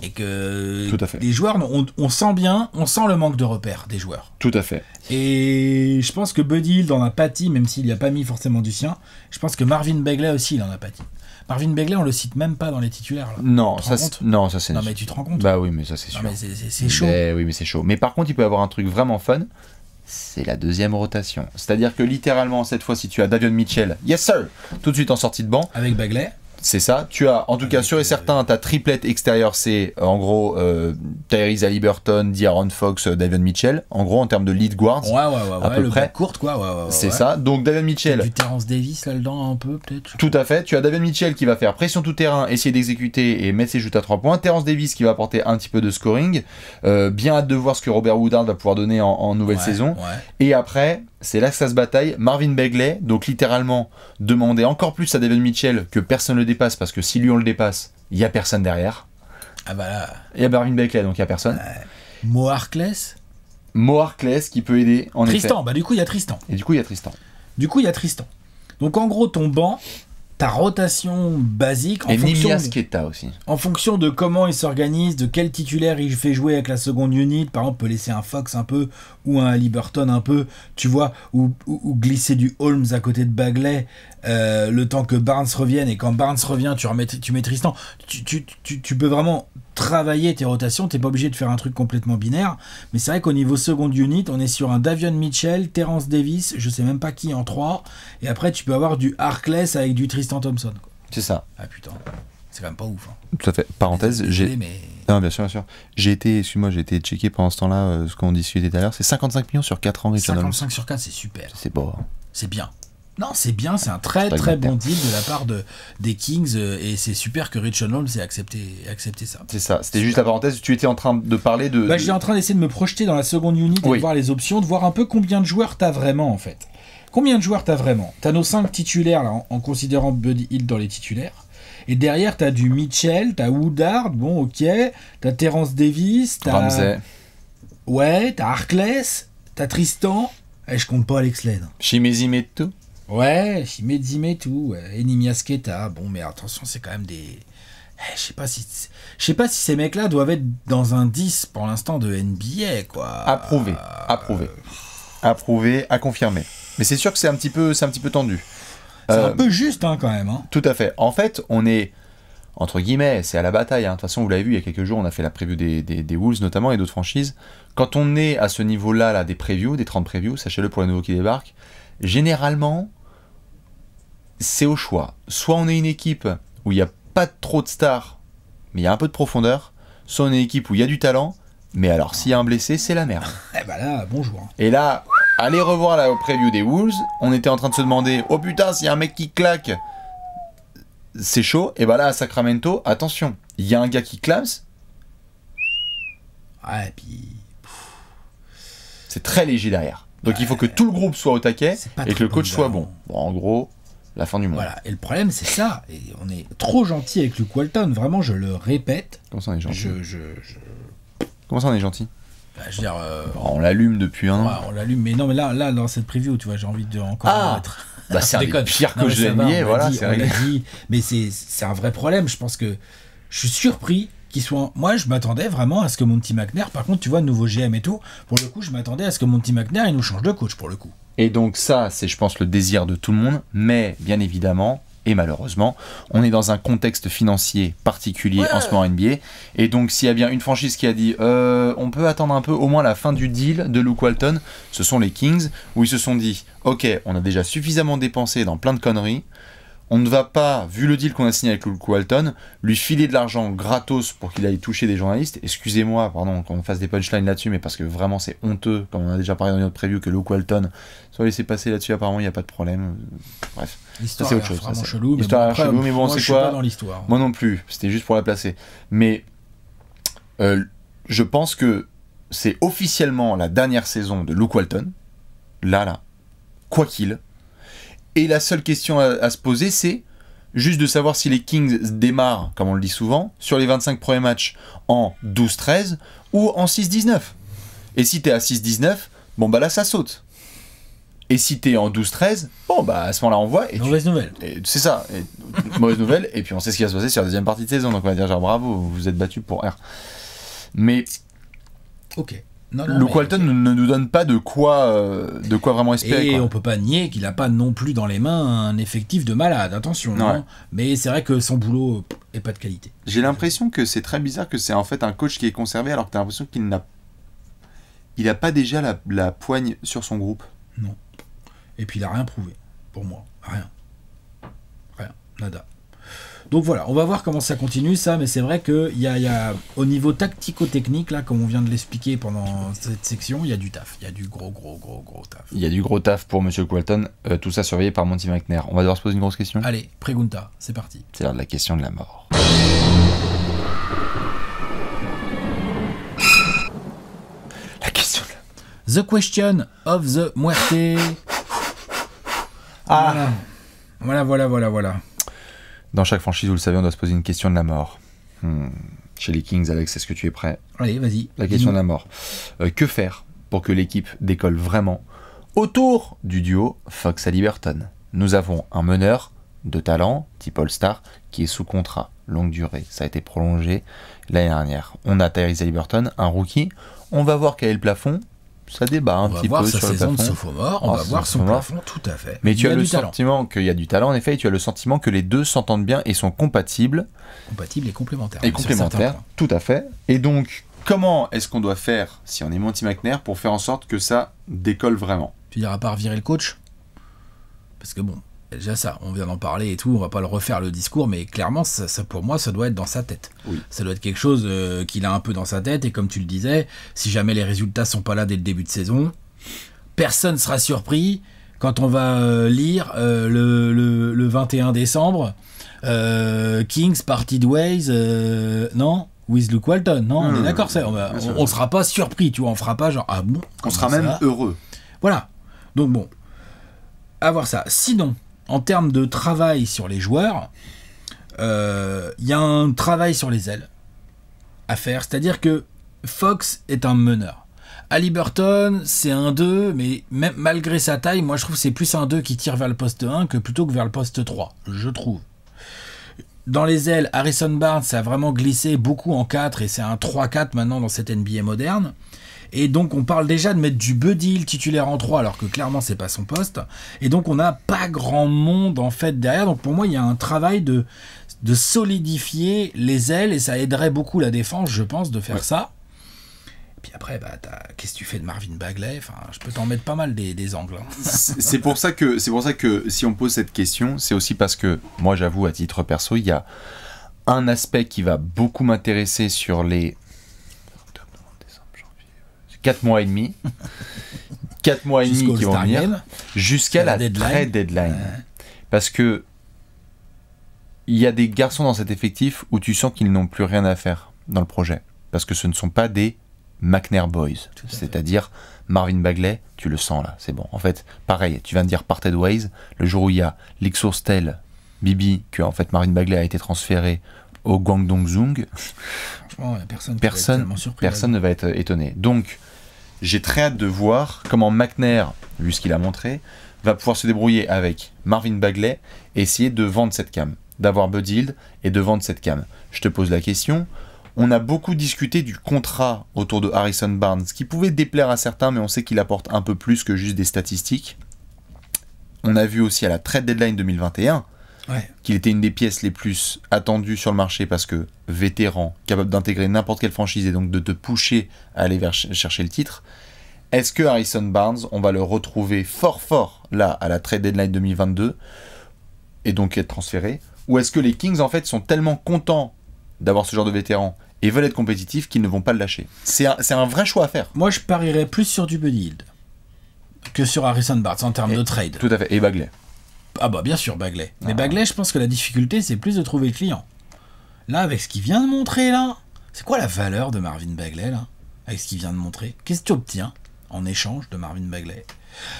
B: Et que
A: Tout à fait.
B: les joueurs, on sent le manque de repères des joueurs.
A: Tout à fait.
B: Et je pense que Buddy Hield en a pâti, même s'il n'y a pas mis forcément du sien. Je pense que Marvin Bagley aussi, il en a pâti. Marvin Bagley, on le cite même pas dans les titulaires. Là.
A: Non, ça c'est...
B: Non, mais tu te rends compte?
A: Bah oui, mais ça c'est sûr.
B: Non, mais c'est chaud.
A: Oui, mais c'est chaud. Mais par contre, il peut y avoir un truc vraiment fun. C'est la deuxième rotation. C'est-à-dire que littéralement, cette fois, si tu as Davion Mitchell, yes sir, tout de suite en sortie de banc.
B: Avec Bagley.
A: C'est ça. Tu as, en tout cas, sûr et certain, ta triplette extérieure, c'est en gros Tyrese Haliburton, De'Aaron Fox, Davion Mitchell. En gros, en termes de lead guards.
B: Ouais,
A: à peu près.
B: Courte, quoi.
A: C'est ça. Donc, Davion Mitchell.
B: Du Terrence Davis là-dedans, un peu, peut-être.
A: Tout à fait. Tu as Davion Mitchell qui va faire pression tout terrain, essayer d'exécuter et mettre ses shoots à 3 points. Terrence Davis qui va apporter un petit peu de scoring. Bien hâte de voir ce que Robert Woodard va pouvoir donner en nouvelle saison.
B: Ouais.
A: Et après, c'est là que ça se bataille. Marvin Bagley, donc littéralement, demander encore plus à Davion Mitchell que personne ne le dépasse, parce que si lui on le dépasse, il n'y a personne derrière.
B: Ah bah là.
A: Il y a Marvin Bagley, donc il n'y a personne.
B: Mo Harkless
A: qui peut aider, en
B: Tristan,
A: effet.
B: Bah du coup il y a Tristan.
A: Et du coup il y a Tristan.
B: Donc en gros ton banc, ta rotation basique
A: et Nimias Queta aussi.
B: En fonction de comment il s'organise, de quel titulaire il fait jouer avec la seconde unit, par exemple, peut laisser un Fox un peu, ou un Haliburton un peu, tu vois, ou glisser du Holmes à côté de Bagley, le temps que Barnes revienne, et quand Barnes revient, tu mets Tristan. Tu peux vraiment travailler tes rotations, t'es pas obligé de faire un truc complètement binaire, mais c'est vrai qu'au niveau seconde unit, on est sur un Davion Mitchell, Terrence Davis, je sais même pas qui en 3, et après tu peux avoir du Harkless avec du Tristan Thompson. Quoi.
A: C'est ça.
B: Ah putain, c'est quand même pas ouf. Hein.
A: Tout à fait. Parenthèse, Non, bien sûr. J'ai été checké pendant ce temps-là, ce qu'on discutait tout à l'heure, c'est 55 millions sur 4 ans.
B: 55 sur 4, c'est super.
A: C'est beau. Hein.
B: C'est bien. Non, c'est bien, c'est un très très bon deal de la part des Kings et c'est super que Richard Holmes ait accepté ça.
A: C'est ça, c'était juste la parenthèse, tu étais en train de parler de...
B: J'étais en train d'essayer de me projeter dans la seconde unit et de voir les options, de voir un peu combien de joueurs t'as vraiment en fait. Combien de joueurs t'as vraiment? T'as nos 5 titulaires là, en considérant Buddy Hield dans les titulaires. Et derrière t'as du Mitchell, t'as Woodard, bon ok, t'as Terrence Davis, t'as...
A: Ramsey.
B: Ouais, t'as Harkless, t'as Tristan, et je compte pas Alex Len.
A: Shimezi Metu.
B: Ouais, Shimezi Metu, ouais. Nimias Queta, bon mais attention, c'est quand même des... Je sais pas si ces mecs-là doivent être dans un 10 pour l'instant de NBA, quoi.
A: Approuvé, à confirmer. Mais c'est sûr que c'est un petit peu tendu.
B: C'est un peu juste, hein, quand même. Hein.
A: Tout à fait. En fait, on est, entre guillemets, c'est à la bataille. Hein. De toute façon, vous l'avez vu, il y a quelques jours, on a fait la preview des Wolves, notamment, et d'autres franchises. Quand on est à ce niveau-là, là, des previews, des 30 previews, sachez-le pour les nouveaux qui débarquent, généralement, c'est au choix. Soit on est une équipe où il n'y a pas trop de stars, mais il y a un peu de profondeur, soit on est une équipe où il y a du talent, mais alors s'il y a un blessé, c'est la merde.
B: Eh ben là, bonjour.
A: Et là, allez revoir la preview des Wolves, on était en train de se demander, oh putain, s'il y a un mec qui claque, c'est chaud. Et bah là, à Sacramento, attention, il y a un gars qui clame.
B: Ouais, et puis...
A: C'est très léger derrière. Donc il faut que tout le groupe soit au taquet et que le coach soit bon. Bon, en gros... La fin du monde.
B: Voilà, et le problème c'est ça, et on est trop gentil avec Luke Walton, vraiment je le répète.
A: Comment ça on est gentil Comment ça on est gentil
B: je veux dire...
A: on l'allume depuis un an.
B: Ouais, on l'allume, mais non mais là dans cette preview, tu vois, j'ai envie de encore mettre...
A: Bah c'est un des pires que je l'ai voilà, c'est vrai.
B: Mais c'est un vrai problème, je pense que je suis surpris qu'il soit... Moi je m'attendais vraiment à ce que Monty McNair, par contre tu vois, nouveau GM et tout, pour le coup je m'attendais à ce que Monty McNair il nous change de coach pour le coup.
A: Et donc ça, c'est je pense le désir de tout le monde, mais bien évidemment, et malheureusement, on est dans un contexte financier particulier en ce moment NBA, et donc s'il y a bien une franchise qui a dit on peut attendre un peu au moins la fin du deal de Luke Walton, ce sont les Kings, où ils se sont dit ok, on a déjà suffisamment dépensé dans plein de conneries, on ne va pas, vu le deal qu'on a signé avec Luke Walton, lui filer de l'argent gratos pour qu'il aille toucher des journalistes. Excusez-moi, pardon, qu'on fasse des punchlines là-dessus, mais parce que vraiment c'est honteux, comme on a déjà parlé dans notre preview, que Luke Walton soit laissé passer là-dessus, apparemment il n'y a pas de problème. Bref,
B: l'histoire
A: c'est autre chose.
B: Vraiment chelou,
A: mais bon, c'est quoi
B: dans l'histoire.
A: Moi non plus, c'était juste pour la placer. Mais je pense que c'est officiellement la dernière saison de Luke Walton. Là, quoi qu'il. Et la seule question à se poser, c'est juste de savoir si les Kings démarrent, comme on le dit souvent, sur les 25 premiers matchs en 12-13 ou en 6-19. Et si t'es à 6-19, bon bah là ça saute. Et si t'es en 12-13, bon bah à ce moment-là on voit.
B: Mauvaise nouvelle.
A: C'est ça, mauvaise nouvelle, et puis on sait ce qui va se passer sur la deuxième partie de saison, donc on va dire genre bravo, vous vous êtes battu pour R. Mais
B: ok.
A: Luke Walton ne nous donne pas de quoi vraiment espérer.
B: Et
A: quoi.
B: on peut pas nier qu'il a pas non plus dans les mains un effectif de malade, attention. Hein. Mais c'est vrai que son boulot est pas de qualité.
A: J'ai l'impression que c'est très bizarre que c'est en fait un coach qui est conservé alors que t'as l'impression qu'il n'a pas déjà la poigne sur son groupe.
B: Non. Et puis il a rien prouvé, pour moi. Rien, nada. Donc voilà, on va voir comment ça continue, ça, mais c'est vrai qu'il y a, au niveau tactico-technique, là, comme on vient de l'expliquer pendant cette section, il y a du taf. Il y a du gros taf.
A: Il y a du gros taf pour Monsieur Walton, tout ça surveillé par Monty McNair. On va devoir se poser une grosse question.
B: Allez, Pregunta, c'est parti.
A: C'est l'heure de la question de la mort. La question de la...
B: The question of the muerte.
A: Ah.
B: Voilà.
A: Dans chaque franchise, vous le savez, on doit se poser une question de la mort. Chez les Kings, Alex, est-ce que tu es prêt?
B: Allez, vas-y.
A: La question de la mort. Que faire pour que l'équipe décolle vraiment autour du duo Fox-Haliburton? Nous avons un meneur de talent, type All-Star, qui est sous contrat, longue durée. Ça a été prolongé l'année dernière. On a Tyrese Haliburton, un rookie. On va voir quel est le plafond. Ça débat un petit peu sur le plafond. On va voir sa saison de
B: sophomore, on va voir son plafond, tout à fait.
A: Mais tu as le sentiment qu'il y a du talent, en effet, et tu as le sentiment que les deux s'entendent bien et sont compatibles.
B: Compatibles et complémentaires.
A: Et complémentaires, tout à fait. Et donc, comment est-ce qu'on doit faire, si on est Monty McNair, pour faire en sorte que ça décolle vraiment?
B: Tu diras à part virer le coach? Parce que bon, déjà ça, on vient d'en parler et tout, on va pas le refaire le discours, mais clairement, ça pour moi, ça doit être dans sa tête.
A: Oui.
B: Ça doit être quelque chose qu'il a un peu dans sa tête, et comme tu le disais, si jamais les résultats sont pas là dès le début de saison, personne sera surpris quand on va lire le 21 décembre, Kings Parted Ways, non? With Luke Walton, non? On est d'accord, on sera pas surpris, tu vois, on fera pas genre, ah bon?
A: On sera même heureux.
B: Voilà. Donc bon, à voir ça. Sinon, en termes de travail sur les joueurs, il y a un travail sur les ailes à faire. C'est-à-dire que Fox est un meneur. Haliburton, c'est un 2, mais même malgré sa taille, moi je trouve que c'est plus un 2 qui tire vers le poste 1 que plutôt que vers le poste 3, je trouve. Dans les ailes, Harrison Barnes, ça a vraiment glissé beaucoup en 4, et c'est un 3-4 maintenant dans cette NBA moderne. Et donc on parle déjà de mettre du Buddy Hield titulaire en 3 alors que clairement c'est pas son poste. Et donc on n'a pas grand monde en fait derrière. Donc pour moi il y a un travail de solidifier les ailes et ça aiderait beaucoup la défense, je pense, de faire ça. Et puis après, qu'est-ce que tu fais de Marvin Bagley? Enfin, je peux t'en mettre pas mal des angles. Hein.
A: C'est pour ça que si on pose cette question, c'est aussi parce que moi j'avoue à titre perso, il y a un aspect qui va beaucoup m'intéresser sur les 4 mois et demi. 4 mois et demi qui vont venir jusqu'à la trade deadline. Parce que il y a des garçons dans cet effectif où tu sens qu'ils n'ont plus rien à faire dans le projet. Parce que ce ne sont pas des McNair Boys. C'est-à-dire Marvin Bagley, tu le sens là, c'est bon. En fait, pareil, tu viens de dire Parted Ways. Le jour où il y a League Source Tell, Bibi, que en fait Marvin Bagley a été transféré au Guangdong Zhong.
B: Franchement, personne
A: ne va être étonné. Donc, j'ai très hâte de voir comment McNair, vu ce qu'il a montré, va pouvoir se débrouiller avec Marvin Bagley et essayer de vendre cette cam, d'avoir Buddy Hield et de vendre cette cam. Je te pose la question. On a beaucoup discuté du contrat autour de Harrison Barnes, qui pouvait déplaire à certains, mais on sait qu'il apporte un peu plus que juste des statistiques. On a vu aussi à la trade deadline 2021 qu'il était une des pièces les plus attendues sur le marché parce que vétéran, capable d'intégrer n'importe quelle franchise et donc de te pousser à aller chercher le titre. Est-ce que Harrison Barnes, on va le retrouver fort là à la trade deadline 2022 et donc être transféré, ou est-ce que les Kings en fait sont tellement contents d'avoir ce genre de vétéran et veulent être compétitifs qu'ils ne vont pas le lâcher? C'est un vrai choix à faire.
B: Moi je parierais plus sur du Buddy Hield que sur Harrison Barnes en termes de trade.
A: Tout à fait, et Bagley.
B: Ah bah bien sûr Bagley. Mais Bagley, je pense que la difficulté c'est plus de trouver le client. Là avec ce qu'il vient de montrer là, c'est quoi la valeur de Marvin Bagley là? Avec ce qu'il vient de montrer, qu'est-ce que tu obtiens en échange de Marvin Bagley?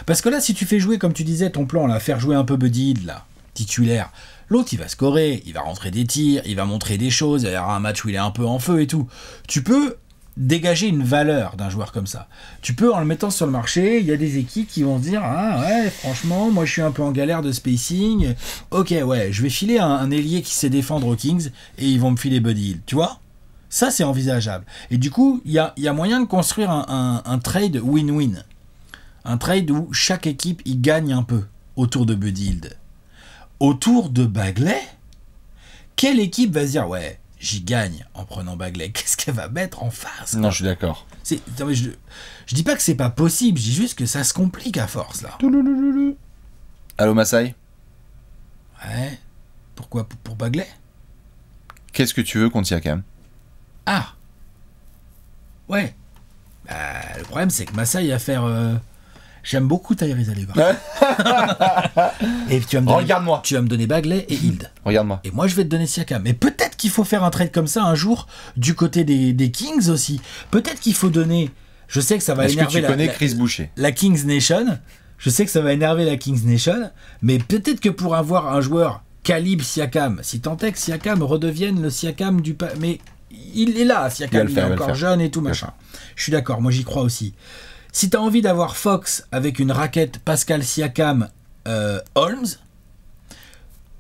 B: Parce que là si tu fais jouer comme tu disais ton plan là, faire jouer un peu Buddy Hield là, titulaire, l'autre il va scorer, il va rentrer des tirs, il va montrer des choses, il y aura un match où il est un peu en feu et tout. Tu peux dégager une valeur d'un joueur comme ça. Tu peux, en le mettant sur le marché, il y a des équipes qui vont se dire, ah ouais, franchement, moi je suis un peu en galère de spacing, ok, ouais, je vais filer un ailier qui sait défendre aux Kings et ils vont me filer Buddy Hield, tu vois? Ça, c'est envisageable. Et du coup, il y a moyen de construire un trade win-win. Un trade où chaque équipe y gagne un peu autour de Buddy Hield. Autour de Bagley, quelle équipe va se dire, ouais, j'y gagne en prenant Bagley? Qu'est-ce qu'elle va mettre en face?
A: Non, je suis d'accord.
B: Je dis pas que c'est pas possible, je dis juste que ça se complique à force, là.
A: Allô, Masai?
B: Ouais. Pourquoi pour Bagley?
A: Qu'est-ce que tu veux contre Siakam?
B: Ah. Ouais. Bah, le problème, c'est que Masai à faire... J'aime beaucoup Tyrese Haliburton. Et tu vas me donner,
A: regarde-moi.
B: Tu vas me donner Bagley et Hield.
A: Regarde-moi.
B: Et moi, je vais te donner Siakam. Mais peut-être qu'il faut faire un trade comme ça un jour du côté des Kings aussi. Peut-être qu'il faut donner... Je sais que ça va énerver
A: que tu connais Chris Boucher?
B: La Kings Nation. Je sais que ça va énerver la Kings Nation. Mais peut-être que pour avoir un joueur calibre Siakam, si tant est que Siakam redevienne le Siakam du... Mais il est là, Siakam. Il est encore jeune et tout, machin. Je suis d'accord, moi j'y crois aussi. Si tu as envie d'avoir Fox avec une raquette Pascal Siakam Holmes,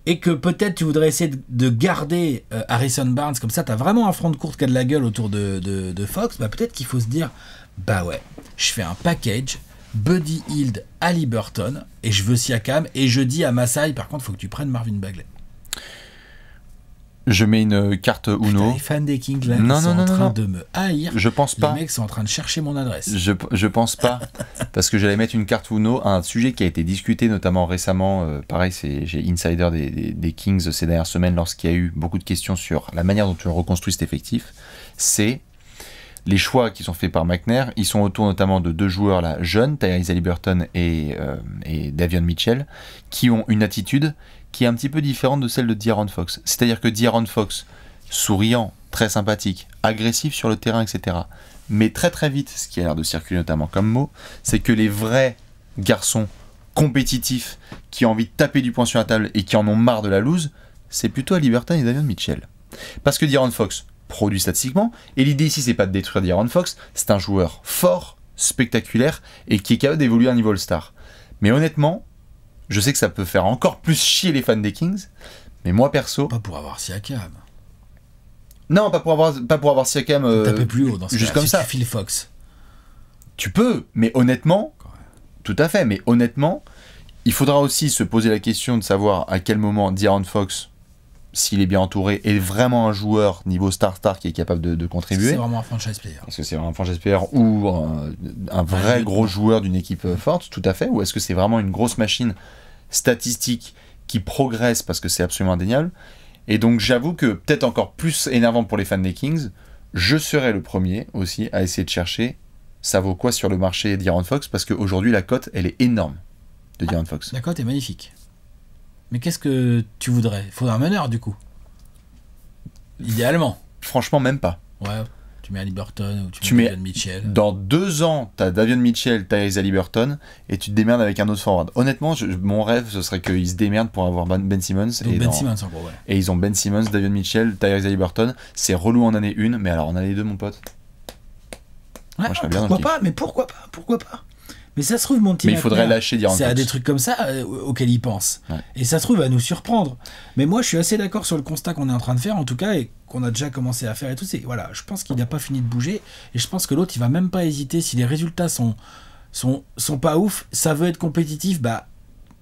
B: et que peut-être tu voudrais essayer de garder Harrison Barnes, comme ça tu as vraiment un front de courte qui a de la gueule autour de Fox, bah peut-être qu'il faut se dire, bah ouais, je fais un package, Buddy Hield, Haliburton, et je veux Siakam, et je dis à Masai, par contre, il faut que tu prennes Marvin Bagley.
A: Je mets une carte Uno.
B: Putain, les fans des Kings là, ils sont en train de me haïr.
A: Je pense pas.
B: Les mecs sont en train de chercher mon adresse.
A: Je pense pas. Parce que j'allais mettre une carte Uno, un sujet qui a été discuté notamment récemment. Pareil, j'ai insider des Kings ces dernières semaines lorsqu'il y a eu beaucoup de questions sur la manière dont on reconstruit cet effectif. C'est les choix qui sont faits par McNair. Ils sont autour notamment de deux joueurs là, jeunes, Tyrese Haliburton et Davion Mitchell, qui ont une attitude qui est un petit peu différente de celle de De'Aaron Fox. C'est-à-dire que De'Aaron Fox, souriant, très sympathique, agressif sur le terrain, etc. Mais très très vite, ce qui a l'air de circuler notamment comme mot, c'est que les vrais garçons compétitifs qui ont envie de taper du poing sur la table et qui en ont marre de la loose, c'est plutôt Haliburton et Davion Mitchell. Parce que De'Aaron Fox produit statistiquement, et l'idée ici c'est pas de détruire De'Aaron Fox, c'est un joueur fort, spectaculaire, et qui est capable d'évoluer à un niveau All-Star. Mais honnêtement, je sais que ça peut faire encore plus chier les fans des Kings, mais moi perso...
B: Pas pour avoir Siakam.
A: Non, pas pour avoir Siakam...
B: taper plus haut dans ce
A: juste
B: cas,
A: comme
B: si
A: ça.
B: Tu files Fox.
A: Tu peux, mais honnêtement... Tout à fait, mais honnêtement, il faudra aussi se poser la question de savoir à quel moment De'Aaron Fox, s'il est bien entouré, est vraiment un joueur niveau star qui est capable de contribuer.
B: C'est vraiment un franchise player.
A: Est-ce que c'est vraiment un franchise player ou un vrai gros joueur d'une équipe forte, tout à fait, ou est-ce que c'est vraiment une grosse machine statistique qui progresse parce que c'est absolument indéniable. Et donc j'avoue que peut-être encore plus énervant pour les fans des Kings, je serai le premier aussi à essayer de chercher ça vaut quoi sur le marché De'Aaron Fox, parce qu'aujourd'hui la cote elle est énorme de De'Aaron Fox.
B: La cote est magnifique. Mais qu'est-ce que tu voudrais? Il faudrait un meneur du coup. Idéalement.
A: Franchement même pas.
B: Ouais, tu mets Haliburton ou tu mets Davion Mitchell.
A: Dans 2 ans, t'as Davion Mitchell, Tyrese Haliburton, et tu te démerdes avec un autre forward. Honnêtement, mon rêve, ce serait qu'ils se démerdent pour avoir Ben Simmons.
B: Donc Ben Simmons en gros, ouais.
A: Et ils ont Ben Simmons, Davion Mitchell, Tyrese Haliburton. C'est relou en année 1, mais alors en année 2, mon pote.
B: Ouais, moi, pourquoi pas? Mais pourquoi pas? Mais ça se trouve, mon petit
A: Mais il faudrait lâcher De'Aaron Fox.
B: C'est à des trucs comme ça auxquels il pense.
A: Ouais.
B: Et ça se trouve, à nous surprendre. Mais moi, je suis assez d'accord sur le constat qu'on est en train de faire, en tout cas, et qu'on a déjà commencé à faire et tout. C'est, voilà, je pense qu'il n'a pas fini de bouger. Et je pense que l'autre, il va même pas hésiter. Si les résultats sont pas ouf, ça veut être compétitif, bah,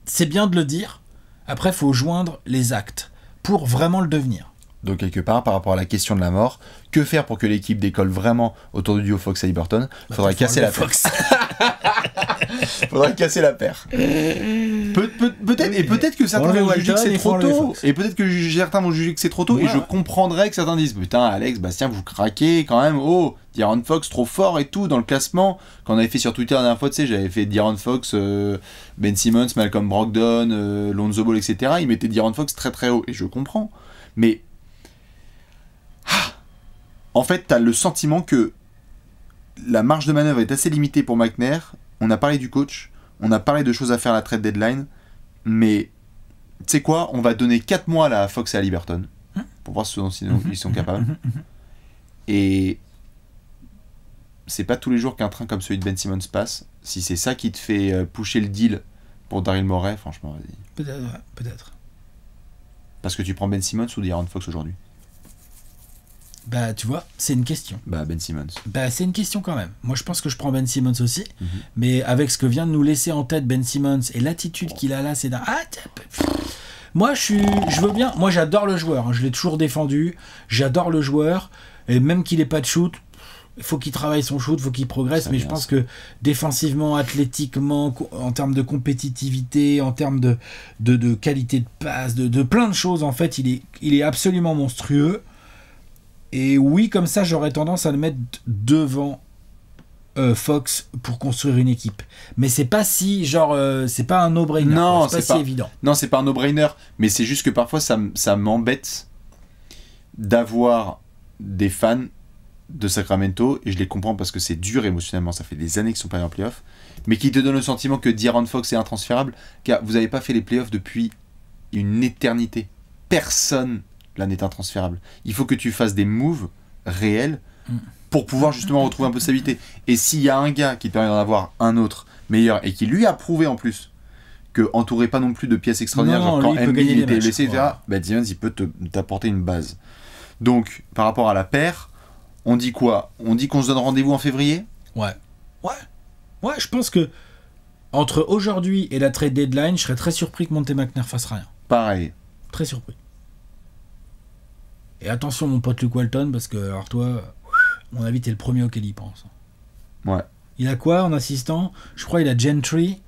B: c'est bien de le dire. Après, il faut joindre les actes pour vraiment le devenir.
A: Donc quelque part, par rapport à la question de la mort, que faire pour que l'équipe décolle vraiment autour du duo Fox-Haliburton? Faudrait casser la paire. Faudrait casser la paire. Peut-être, et peut-être que certains vont juger que c'est trop tôt. Et peut-être que certains vont juger que c'est trop tôt. Ouais. Et je comprendrais que certains disent, putain, Alex, Bastien, vous craquez quand même. Oh, De'Aaron Fox trop fort et tout dans le classement. Quand on avait fait sur Twitter la dernière fois, tu sais, j'avais fait De'Aaron Fox, Ben Simmons, Malcolm Brogdon, Lonzo Ball, etc. Ils mettaient De'Aaron Fox très très haut. Et je comprends. Mais en fait, t'as le sentiment que la marge de manœuvre est assez limitée pour McNair. On a parlé du coach, on a parlé de choses à faire à la trade deadline, mais tu sais quoi, on va donner 4 mois là, à Fox et à Haliburton pour voir ce dont ils sont capables. Et c'est pas tous les jours qu'un train comme celui de Ben Simmons passe. Si c'est ça qui te fait pusher le deal pour Daryl Morey, franchement, vas-y.
B: Peut-être, ouais, peut-être.
A: Parce que tu prends Ben Simmons ou De'Aaron Fox aujourd'hui?
B: Bah, tu vois, c'est une question.
A: Bah, Ben Simmons.
B: Bah, c'est une question quand même. Moi, je pense que je prends Ben Simmons aussi. Mais avec ce que vient de nous laisser en tête Ben Simmons et l'attitude qu'il a là, c'est d'un... Moi, je veux bien. Moi, j'adore le joueur. Hein. Je l'ai toujours défendu. J'adore le joueur. Et même qu'il n'ait pas de shoot, il faut qu'il travaille son shoot, il faut qu'il progresse. Ça, mais je pense que défensivement, athlétiquement, en termes de compétitivité, en termes de qualité de passe, de plein de choses, en fait, il est absolument monstrueux. Et oui, comme ça, j'aurais tendance à le mettre devant Fox pour construire une équipe. Mais c'est pas si, genre, c'est pas un no-brainer.
A: Non,
B: c'est pas si évident.
A: Non, c'est pas un no-brainer. Mais c'est juste que parfois, ça m'embête d'avoir des fans de Sacramento, et je les comprends parce que c'est dur émotionnellement, ça fait des années qu'ils sont pas en playoff, mais qui te donnent le sentiment que De'Aaron Fox est intransférable, car vous n'avez pas fait les playoffs depuis une éternité. Personne là n'est intransférable. Il faut que tu fasses des moves réels pour pouvoir justement retrouver un peu de stabilité. Et s'il y a un gars qui te permet d'en avoir un autre meilleur, et qui lui a prouvé en plus que entouré pas non plus de pièces extraordinaires, genre quand Embiid était blessé, etc., bah Simmons il peut t'apporter une base. Donc par rapport à la paire, on dit quoi? On dit qu'on se donne rendez-vous en février?
B: Ouais, je pense que entre aujourd'hui et la trade deadline, je serais très surpris que Monte McNair fasse rien.
A: Pareil.
B: Très surpris. Et attention mon pote Luke Walton, parce que alors toi, à mon avis t'es le premier auquel il pense.
A: Ouais.
B: Il a quoi en assistant? Je crois il a Gentry.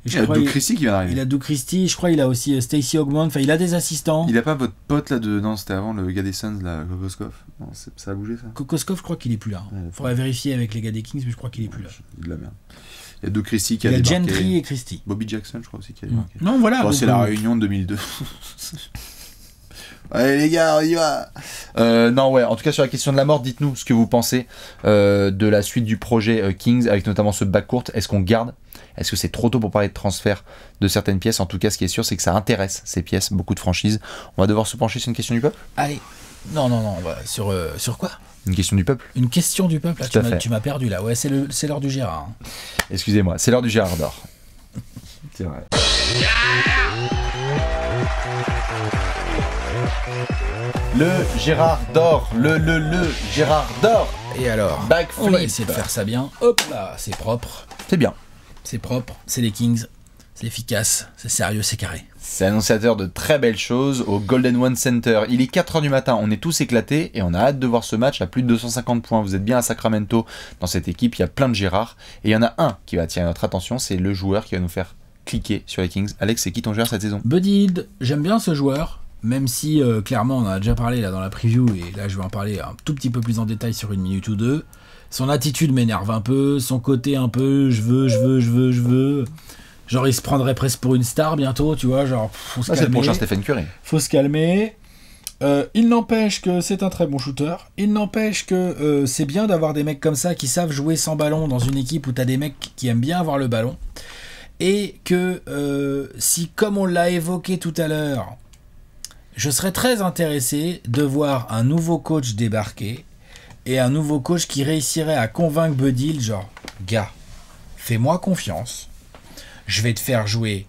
A: Il a Doug Christie qui vient d'arriver.
B: Il a Doug Christie, je crois il a aussi Stacey Ogmont, enfin il a des assistants.
A: Il a pas votre pote là de... Non, c'était avant le gars des Suns, là, Kokoskov. Non, ça a bougé ça.
B: Kokoskov, je crois qu'il est plus là. Faudrait vérifier avec les gars des Kings, mais je crois qu'il est plus là.
A: De la merde. Il y a Doug Christie qui a
B: débarqué.
A: Il y a
B: Gentry et Christie.
A: Bobby Jackson, je crois aussi, qui a débarqué.
B: Non, voilà.
A: C'est la réunion de 2002. Allez les gars, on y va. Non, ouais, en tout cas sur la question de la mort, dites-nous ce que vous pensez de la suite du projet Kings, avec notamment ce backcourt. Est-ce qu'on garde? Est-ce que c'est trop tôt pour parler de transfert de certaines pièces? En tout cas, ce qui est sûr, c'est que ça intéresse ces pièces, beaucoup de franchises. On va devoir se pencher sur une question du peuple.
B: Allez. Non, on va sur quoi?
A: Une question du peuple.
B: Une question du peuple, là, tu m'as perdu là. Ouais, c'est l'heure du Gérard. Hein.
A: Excusez-moi, c'est l'heure du Gérard d'or. C'est vrai. Le Gérard d'or, le Gérard d'or.
B: Et alors,
A: backflip.
B: On va essayer de faire ça bien. Hop là, c'est propre.
A: C'est bien.
B: C'est propre, c'est les Kings, c'est efficace, c'est sérieux, c'est carré.
A: C'est annonciateur de très belles choses au Golden One Center. Il est 4h du matin, on est tous éclatés et on a hâte de voir ce match à plus de 250 points. Vous êtes bien à Sacramento dans cette équipe, il y a plein de Gérard. Et il y en a un qui va attirer notre attention, c'est le joueur qui va nous faire cliquer sur les Kings. Alex, c'est qui ton joueur cette saison?
B: Buddy Hield, j'aime bien ce joueur. Même si, clairement, on en a déjà parlé là dans la preview, et là je vais en parler un tout petit peu plus en détail sur une minute ou deux. Son attitude m'énerve un peu, son côté un peu je veux. Genre il se prendrait presque pour une star bientôt, tu vois, genre faut se calmer.
A: C'est le prochain Stephen Curry.
B: Faut se calmer. Il n'empêche que c'est un très bon shooter. Il n'empêche que c'est bien d'avoir des mecs comme ça qui savent jouer sans ballon dans une équipe où t'as des mecs qui aiment bien avoir le ballon. Et que si, comme on l'a évoqué tout à l'heure, je serais très intéressé de voir un nouveau coach débarquer et un nouveau coach qui réussirait à convaincre Buddy Hield, genre, gars, fais-moi confiance, je vais te faire jouer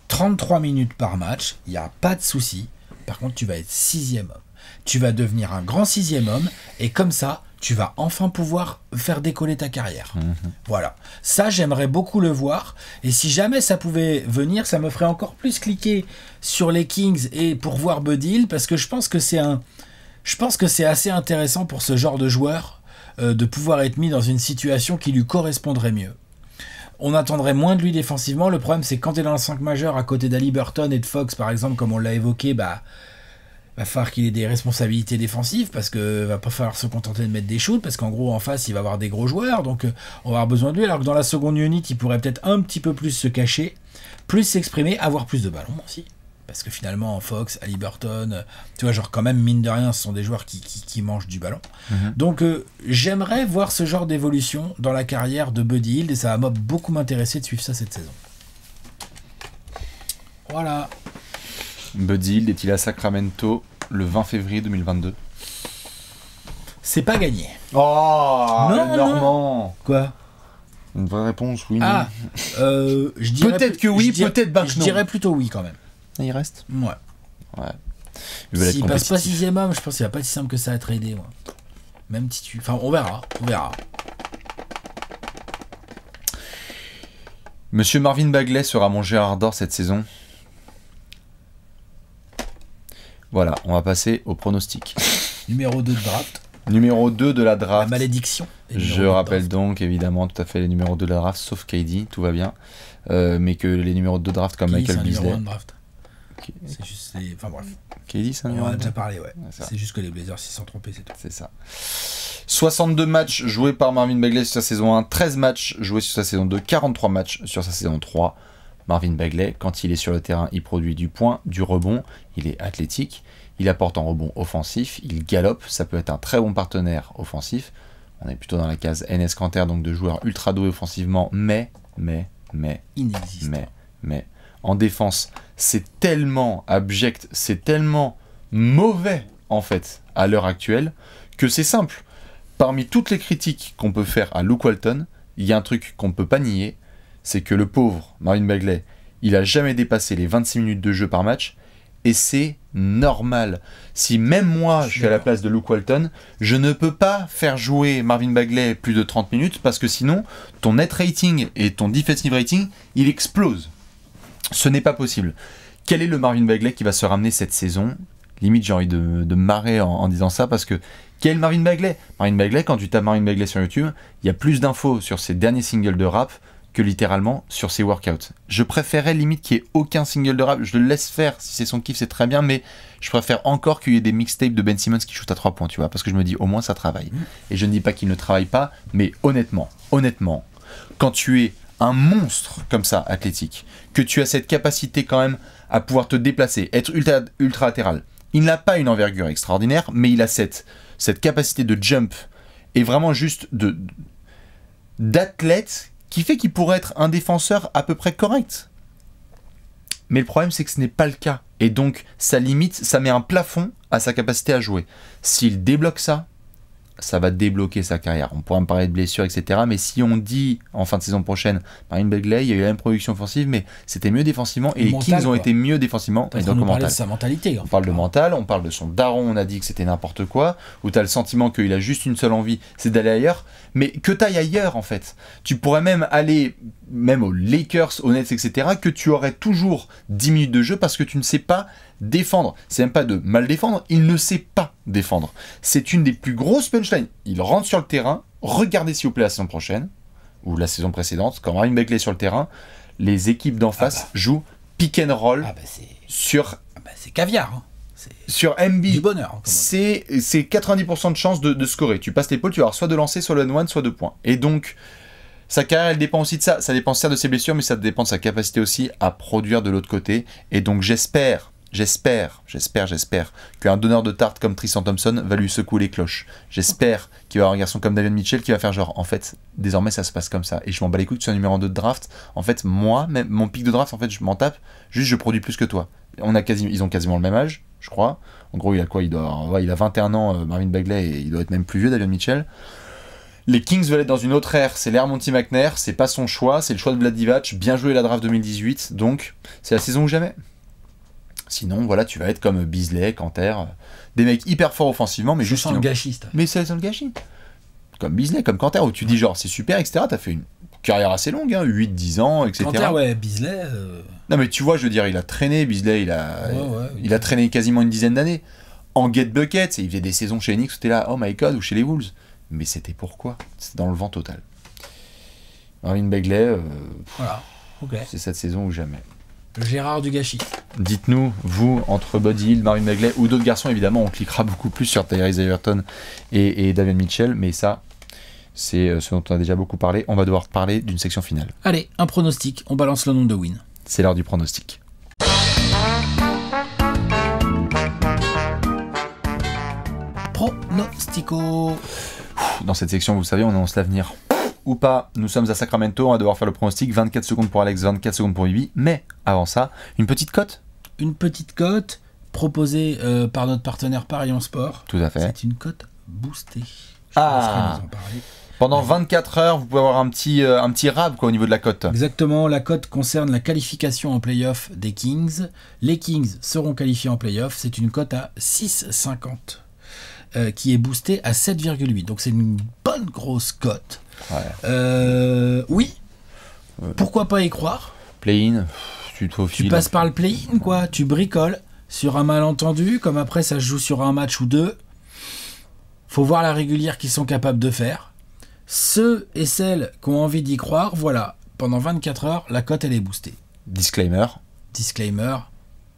B: 33 minutes par match, il n'y a pas de souci, par contre tu vas être 6e homme. Tu vas devenir un grand 6e homme, et comme ça, tu vas enfin pouvoir faire décoller ta carrière. Voilà. Ça, j'aimerais beaucoup le voir. Et si jamais ça pouvait venir, ça me ferait encore plus cliquer sur les Kings et pour voir Buddy Hield, parce que je pense que c'est assez intéressant pour ce genre de joueur de pouvoir être mis dans une situation qui lui correspondrait mieux. On attendrait moins de lui défensivement. Le problème, c'est que quand tu es dans le 5 majeur à côté d'Haliburton et de Fox, par exemple, comme on l'a évoqué, va falloir qu'il ait des responsabilités défensives, parce que va pas falloir se contenter de mettre des shoots, parce qu'en gros en face il va avoir des gros joueurs, donc on va avoir besoin de lui, alors que dans la seconde unit il pourrait peut-être un petit peu plus se cacher, plus s'exprimer, avoir plus de ballons aussi, parce que finalement Fox, Haliburton, tu vois, genre quand même mine de rien ce sont des joueurs qui mangent du ballon. Donc j'aimerais voir ce genre d'évolution dans la carrière de Buddy Hield, et ça va beaucoup m'intéresser de suivre ça cette saison. Voilà.
A: Buddy Hield est-il à Sacramento le 20 février 2022?
B: C'est pas gagné.
A: Oh,
B: Non,
A: Normand.
B: Quoi?
A: Une vraie réponse, oui.
B: Ah, je dirais
A: peut-être que oui, peut-être pas que
B: je
A: non.
B: dirais plutôt oui quand même.
A: Il reste.
B: Ouais.
A: S'il
B: passe pas 6ème homme, je pense qu'il va pas être si simple que ça à trader. Ouais. Même si tu... Enfin, on verra.
A: Monsieur Marvin Bagley sera mon Gérard d'or cette saison. Voilà, on va passer au pronostic.
B: Numéro 2 de draft.
A: Numéro 2 de la draft.
B: La malédiction.
A: Je rappelle donc évidemment tout à fait les numéros 2 de la draft, sauf KD, tout va bien. Mais que les numéros 2 de draft comme Michael Beasley.
B: Numéro 1 de draft. C'est juste les... Enfin bref.
A: KD, c'est un
B: On
A: numéro
B: en a
A: 1.
B: déjà parlé, ouais. C'est juste que les Blazers s'y sont trompés, c'est tout.
A: C'est ça. 62 matchs joués par Marvin Bagley sur sa saison 1, 13 matchs joués sur sa saison 2, 43 matchs sur sa saison 3. Marvin Bagley, quand il est sur le terrain, il produit du point, du rebond, il est athlétique, il apporte un rebond offensif, il galope, ça peut être un très bon partenaire offensif. On est plutôt dans la case Enes Kanter, donc de joueurs ultra doués offensivement, mais
B: inexistant.
A: Mais en défense, c'est tellement abject, c'est tellement mauvais en fait à l'heure actuelle que c'est simple. Parmi toutes les critiques qu'on peut faire à Luke Walton, il y a un truc qu'on ne peut pas nier, c'est que le pauvre Marvin Bagley, il a jamais dépassé les 26 minutes de jeu par match, et c'est normal. Si même moi, je suis à la place de Luke Walton, je ne peux pas faire jouer Marvin Bagley plus de 30 minutes, parce que sinon, ton net rating et ton defensive rating, il explose. Ce n'est pas possible. Quel est le Marvin Bagley qui va se ramener cette saison ? Limite, j'ai envie de me marrer en disant ça, parce que quel est le Marvin Bagley ? Marvin Bagley, quand tu tapes Marvin Bagley sur YouTube, il y a plus d'infos sur ses derniers singles de rap que littéralement sur ses workouts. Je préférerais limite qu'il n'y ait aucun single de rap, je le laisse faire, si c'est son kiff c'est très bien, mais je préfère encore qu'il y ait des mixtapes de Ben Simmons qui shoot à 3 points, tu vois, parce que je me dis au moins ça travaille. Et je ne dis pas qu'il ne travaille pas, mais honnêtement, quand tu es un monstre comme ça, athlétique, que tu as cette capacité quand même à pouvoir te déplacer, être ultra latéral, il n'a pas une envergure extraordinaire, mais il a cette capacité de jump et vraiment juste d'athlète qui fait qu'il pourrait être un défenseur à peu près correct. Mais le problème, c'est que ce n'est pas le cas. Et donc, ça limite, ça met un plafond à sa capacité à jouer. S'il débloque ça, ça va débloquer sa carrière. On pourra me parler de blessures, etc. Mais si on dit, en fin de saison prochaine, Marvin Bagley, il y a eu la même production offensive, mais c'était mieux défensivement, et les Kings ont été mieux défensivement.
B: Et donc, on parle de sa mentalité.
A: On parle de mental, on parle de son daron, on a dit que c'était n'importe quoi, où tu as le sentiment qu'il a juste une seule envie, c'est d'aller ailleurs, mais que tu ailles ailleurs, en fait. Tu pourrais même aller, même aux Lakers, aux Nets, etc., que tu aurais toujours 10 minutes de jeu parce que tu ne sais pas défendre. C'est même pas de mal défendre, il ne sait pas défendre. C'est une des plus grosses punchlines. Il rentre sur le terrain, regardez s'il vous plaît la saison prochaine, ou la saison précédente, quand Marvin Bagley est sur le terrain, les équipes d'en face jouent pick and roll sur...
B: c'est caviar, hein.
A: Sur MB,
B: du bonheur. Hein,
A: c'est 90% de chance de scorer. Tu passes l'épaule, tu vas avoir soit de lancer, soit le one, soit 2 points. Et donc, sa carrière, elle dépend aussi de ça. Ça dépend certes de ses blessures, mais ça dépend de sa capacité aussi à produire de l'autre côté. Et donc, j'espère qu'un donneur de tarte comme Tristan Thompson va lui secouer les cloches. J'espère qu'il va y avoir un garçon comme Davion Mitchell qui va faire genre, en fait, désormais ça se passe comme ça. Et je m'en bats les couilles que tu sois numéro 2 de draft. En fait, moi, même mon pic de draft, en fait, je m'en tape. Juste, je produis plus que toi. Ils ont quasiment le même âge, je crois. En gros, il a quoi ? Il a 21 ans, Marvin Bagley, et il doit être même plus vieux, Davion Mitchell. Les Kings veulent être dans une autre ère, c'est l'ère Monty McNair, c'est pas son choix, c'est le choix de Vlad Divac, bien joué la draft 2018, donc c'est la saison ou jamais. Sinon, voilà, tu vas être comme Beasley, Kanter, des mecs hyper forts offensivement, mais juste...
B: le gâchis.
A: Mais c'est le gâchis. Comme Beasley, comme Kanter, où tu dis genre c'est super, etc. T'as fait une carrière assez longue, hein, 8-10 ans, etc.
B: Kanter, ouais, Beasley...
A: Non mais tu vois, je veux dire, il a traîné, Beasley, il a traîné quasiment une dizaine d'années. En get bucket, il faisait des saisons chez Knicks où t'es là, oh my god, ou chez les Wolves. Mais c'était pourquoi ? C'était dans le vent total. Marvin Bagley,
B: voilà, ok.
A: C'est cette saison ou jamais.
B: Le Gérard du gâchis.
A: Dites-nous, vous, entre Buddy Hield, Marvin Bagley ou d'autres garçons, évidemment, on cliquera beaucoup plus sur Tyrese Halliburton et Davion Mitchell, mais ça, c'est ce dont on a déjà beaucoup parlé. On va devoir parler d'une section finale.
B: Allez, un pronostic, on balance le nombre de wins.
A: C'est l'heure du pronostic.
B: Pronostico.
A: Dans cette section, vous savez, on annonce l'avenir. Ou pas, nous sommes à Sacramento, on va devoir faire le pronostic, 24 secondes pour Alex, 24 secondes pour Ibi, mais avant ça, une petite cote.
B: Une petite cote proposée par notre partenaire Paris en Sport.
A: Tout à fait.
B: C'est une cote boosté.
A: Ah. Pendant 24 heures, vous pouvez avoir un petit rab quoi, au niveau de la cote.
B: Exactement, la cote concerne la qualification en play-off des Kings. Les Kings seront qualifiés en play-off. C'est une cote à 6,50 qui est boostée à 7,8. Donc c'est une bonne grosse cote.
A: Ouais.
B: Oui. Pourquoi pas y croire?
A: Play-in, tu te faufiles.
B: Tu passes par le play-in, quoi. Tu bricoles sur un malentendu, comme après ça se joue sur un match ou deux. Faut voir la régulière qu'ils sont capables de faire. Ceux et celles qui ont envie d'y croire, voilà, pendant 24 heures, la cote elle est boostée.
A: Disclaimer,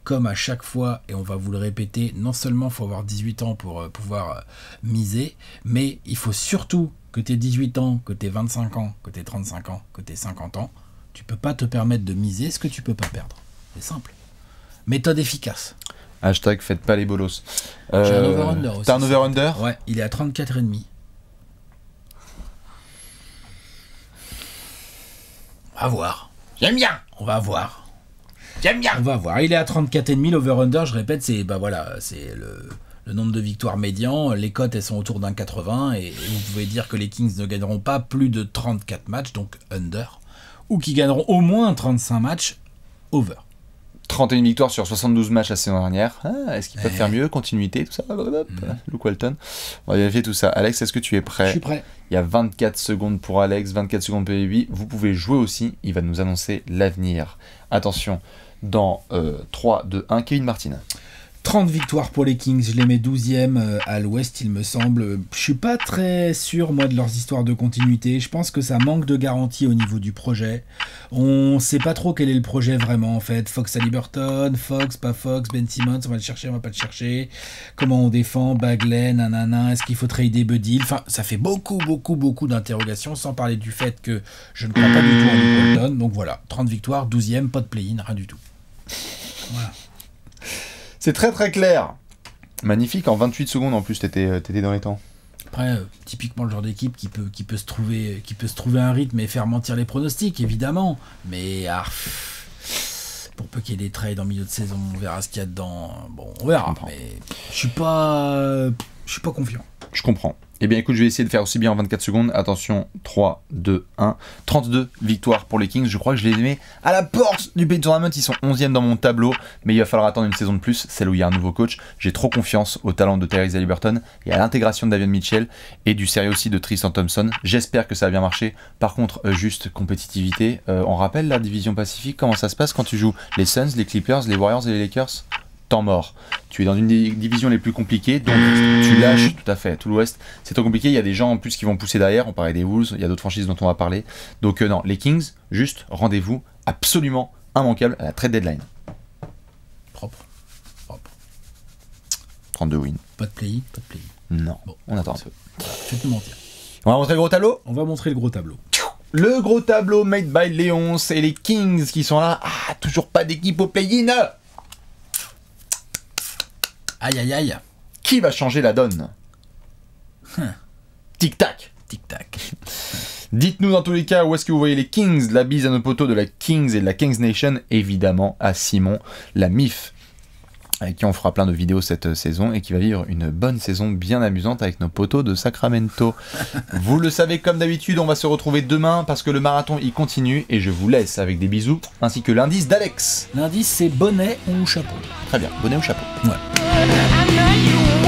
A: comme
B: à chaque fois, et on va vous le répéter, non seulement il faut avoir 18 ans pour pouvoir miser, mais il faut surtout que tu aies 18 ans, que tu aies 25 ans, que tu aies 35 ans, que tu aies 50 ans. Tu peux pas te permettre de miser ce que tu peux pas perdre. C'est simple. Méthode efficace.
A: Hashtag faites pas les bolos.
B: J'ai un over-under aussi.
A: T'as un over-under?
B: Ouais, il est à 34,5. On va voir.
A: J'aime bien.
B: On va voir.
A: J'aime bien.
B: On va voir. Il est à 34,5. L'over-under, je répète, c'est c'est le nombre de victoires médian. Les cotes, elles sont autour d'un 80. Et vous pouvez dire que les Kings ne gagneront pas plus de 34 matchs, donc under. Ou qui gagneront au moins 35 matchs, over.
A: 31 victoires sur 72 matchs la saison dernière. Est-ce qu'ils peuvent faire mieux? Continuité, tout ça. Luke Walton. On va vérifier tout ça. Alex, est-ce que tu es prêt?
B: Je suis prêt.
A: Il y a 24 secondes pour Alex, 24 secondes pour Baby. Vous pouvez jouer aussi. Il va nous annoncer l'avenir. Attention, dans 3, 2, 1, Kevin Martin.
B: 30 victoires pour les Kings, je les mets 12e à l'ouest, il me semble. Je suis pas très sûr, moi, de leurs histoires de continuité. Je pense que ça manque de garantie au niveau du projet. On sait pas trop quel est le projet vraiment, en fait. Fox Haliburton, Fox, pas Fox, Ben Simmons, on va le chercher, on va pas le chercher. Comment on défend, Bagley, nanana, est-ce qu'il faut trader Buddy? Enfin, ça fait beaucoup d'interrogations, sans parler du fait que je ne crois pas du tout en Luke Walton. Donc voilà, 30 victoires, 12e, pas de play-in, rien du tout. Voilà.
A: C'est très très clair. Magnifique, en 28 secondes en plus, t'étais dans les temps.
B: Après, typiquement le genre d'équipe qui peut se trouver un rythme et faire mentir les pronostics, évidemment. Mais pour peu qu'il y ait des trades en milieu de saison, on verra ce qu'il y a dedans. Bon, on verra. Mais je suis pas confiant.
A: Je comprends. Eh bien écoute, je vais essayer de faire aussi bien en 24 secondes. Attention, 3, 2, 1. 32 victoires pour les Kings. Je crois que je les mets à la porte du Play Tournament. Ils sont 11e dans mon tableau. Mais il va falloir attendre une saison de plus, celle où il y a un nouveau coach. J'ai trop confiance au talent de Tyrese Haliburton et à l'intégration de Davion Mitchell et du sérieux aussi de Tristan Thompson. J'espère que ça va bien marcher. Par contre, juste compétitivité. On rappelle la division Pacifique, comment ça se passe quand tu joues les Suns, les Clippers, les Warriors et les Lakers? Temps mort. Tu es dans une des divisions les plus compliquées, donc tu lâches tout à fait. Tout l'Ouest, c'est trop compliqué. Il y a des gens en plus qui vont pousser derrière. On parlait des Wolves, il y a d'autres franchises dont on va parler. Donc non, les Kings, juste rendez-vous absolument immanquable à la trade deadline.
B: Propre.
A: 32 wins.
B: Pas de play.
A: Non, bon, on attend un peu.
B: Faites-nous mentir.
A: On va montrer le gros tableau.
B: On va montrer le gros tableau.
A: Le gros tableau made by Léonce et les Kings qui sont là. Toujours pas d'équipe au play-in.
B: Aïe.
A: Qui va changer la donne? Tic-tac. Dites-nous dans tous les cas où est-ce que vous voyez les Kings. La bise à nos potos de la Kings et de la Kings Nation. Évidemment à Simon, la MIF, avec qui on fera plein de vidéos cette saison et qui va vivre une bonne saison bien amusante avec nos potos de Sacramento. Vous le savez, comme d'habitude, on va se retrouver demain parce que le marathon il continue et je vous laisse avec des bisous ainsi que l'indice d'Alex.
B: L'indice c'est bonnet ou chapeau.
A: Très bien, bonnet ou chapeau.
B: Ouais.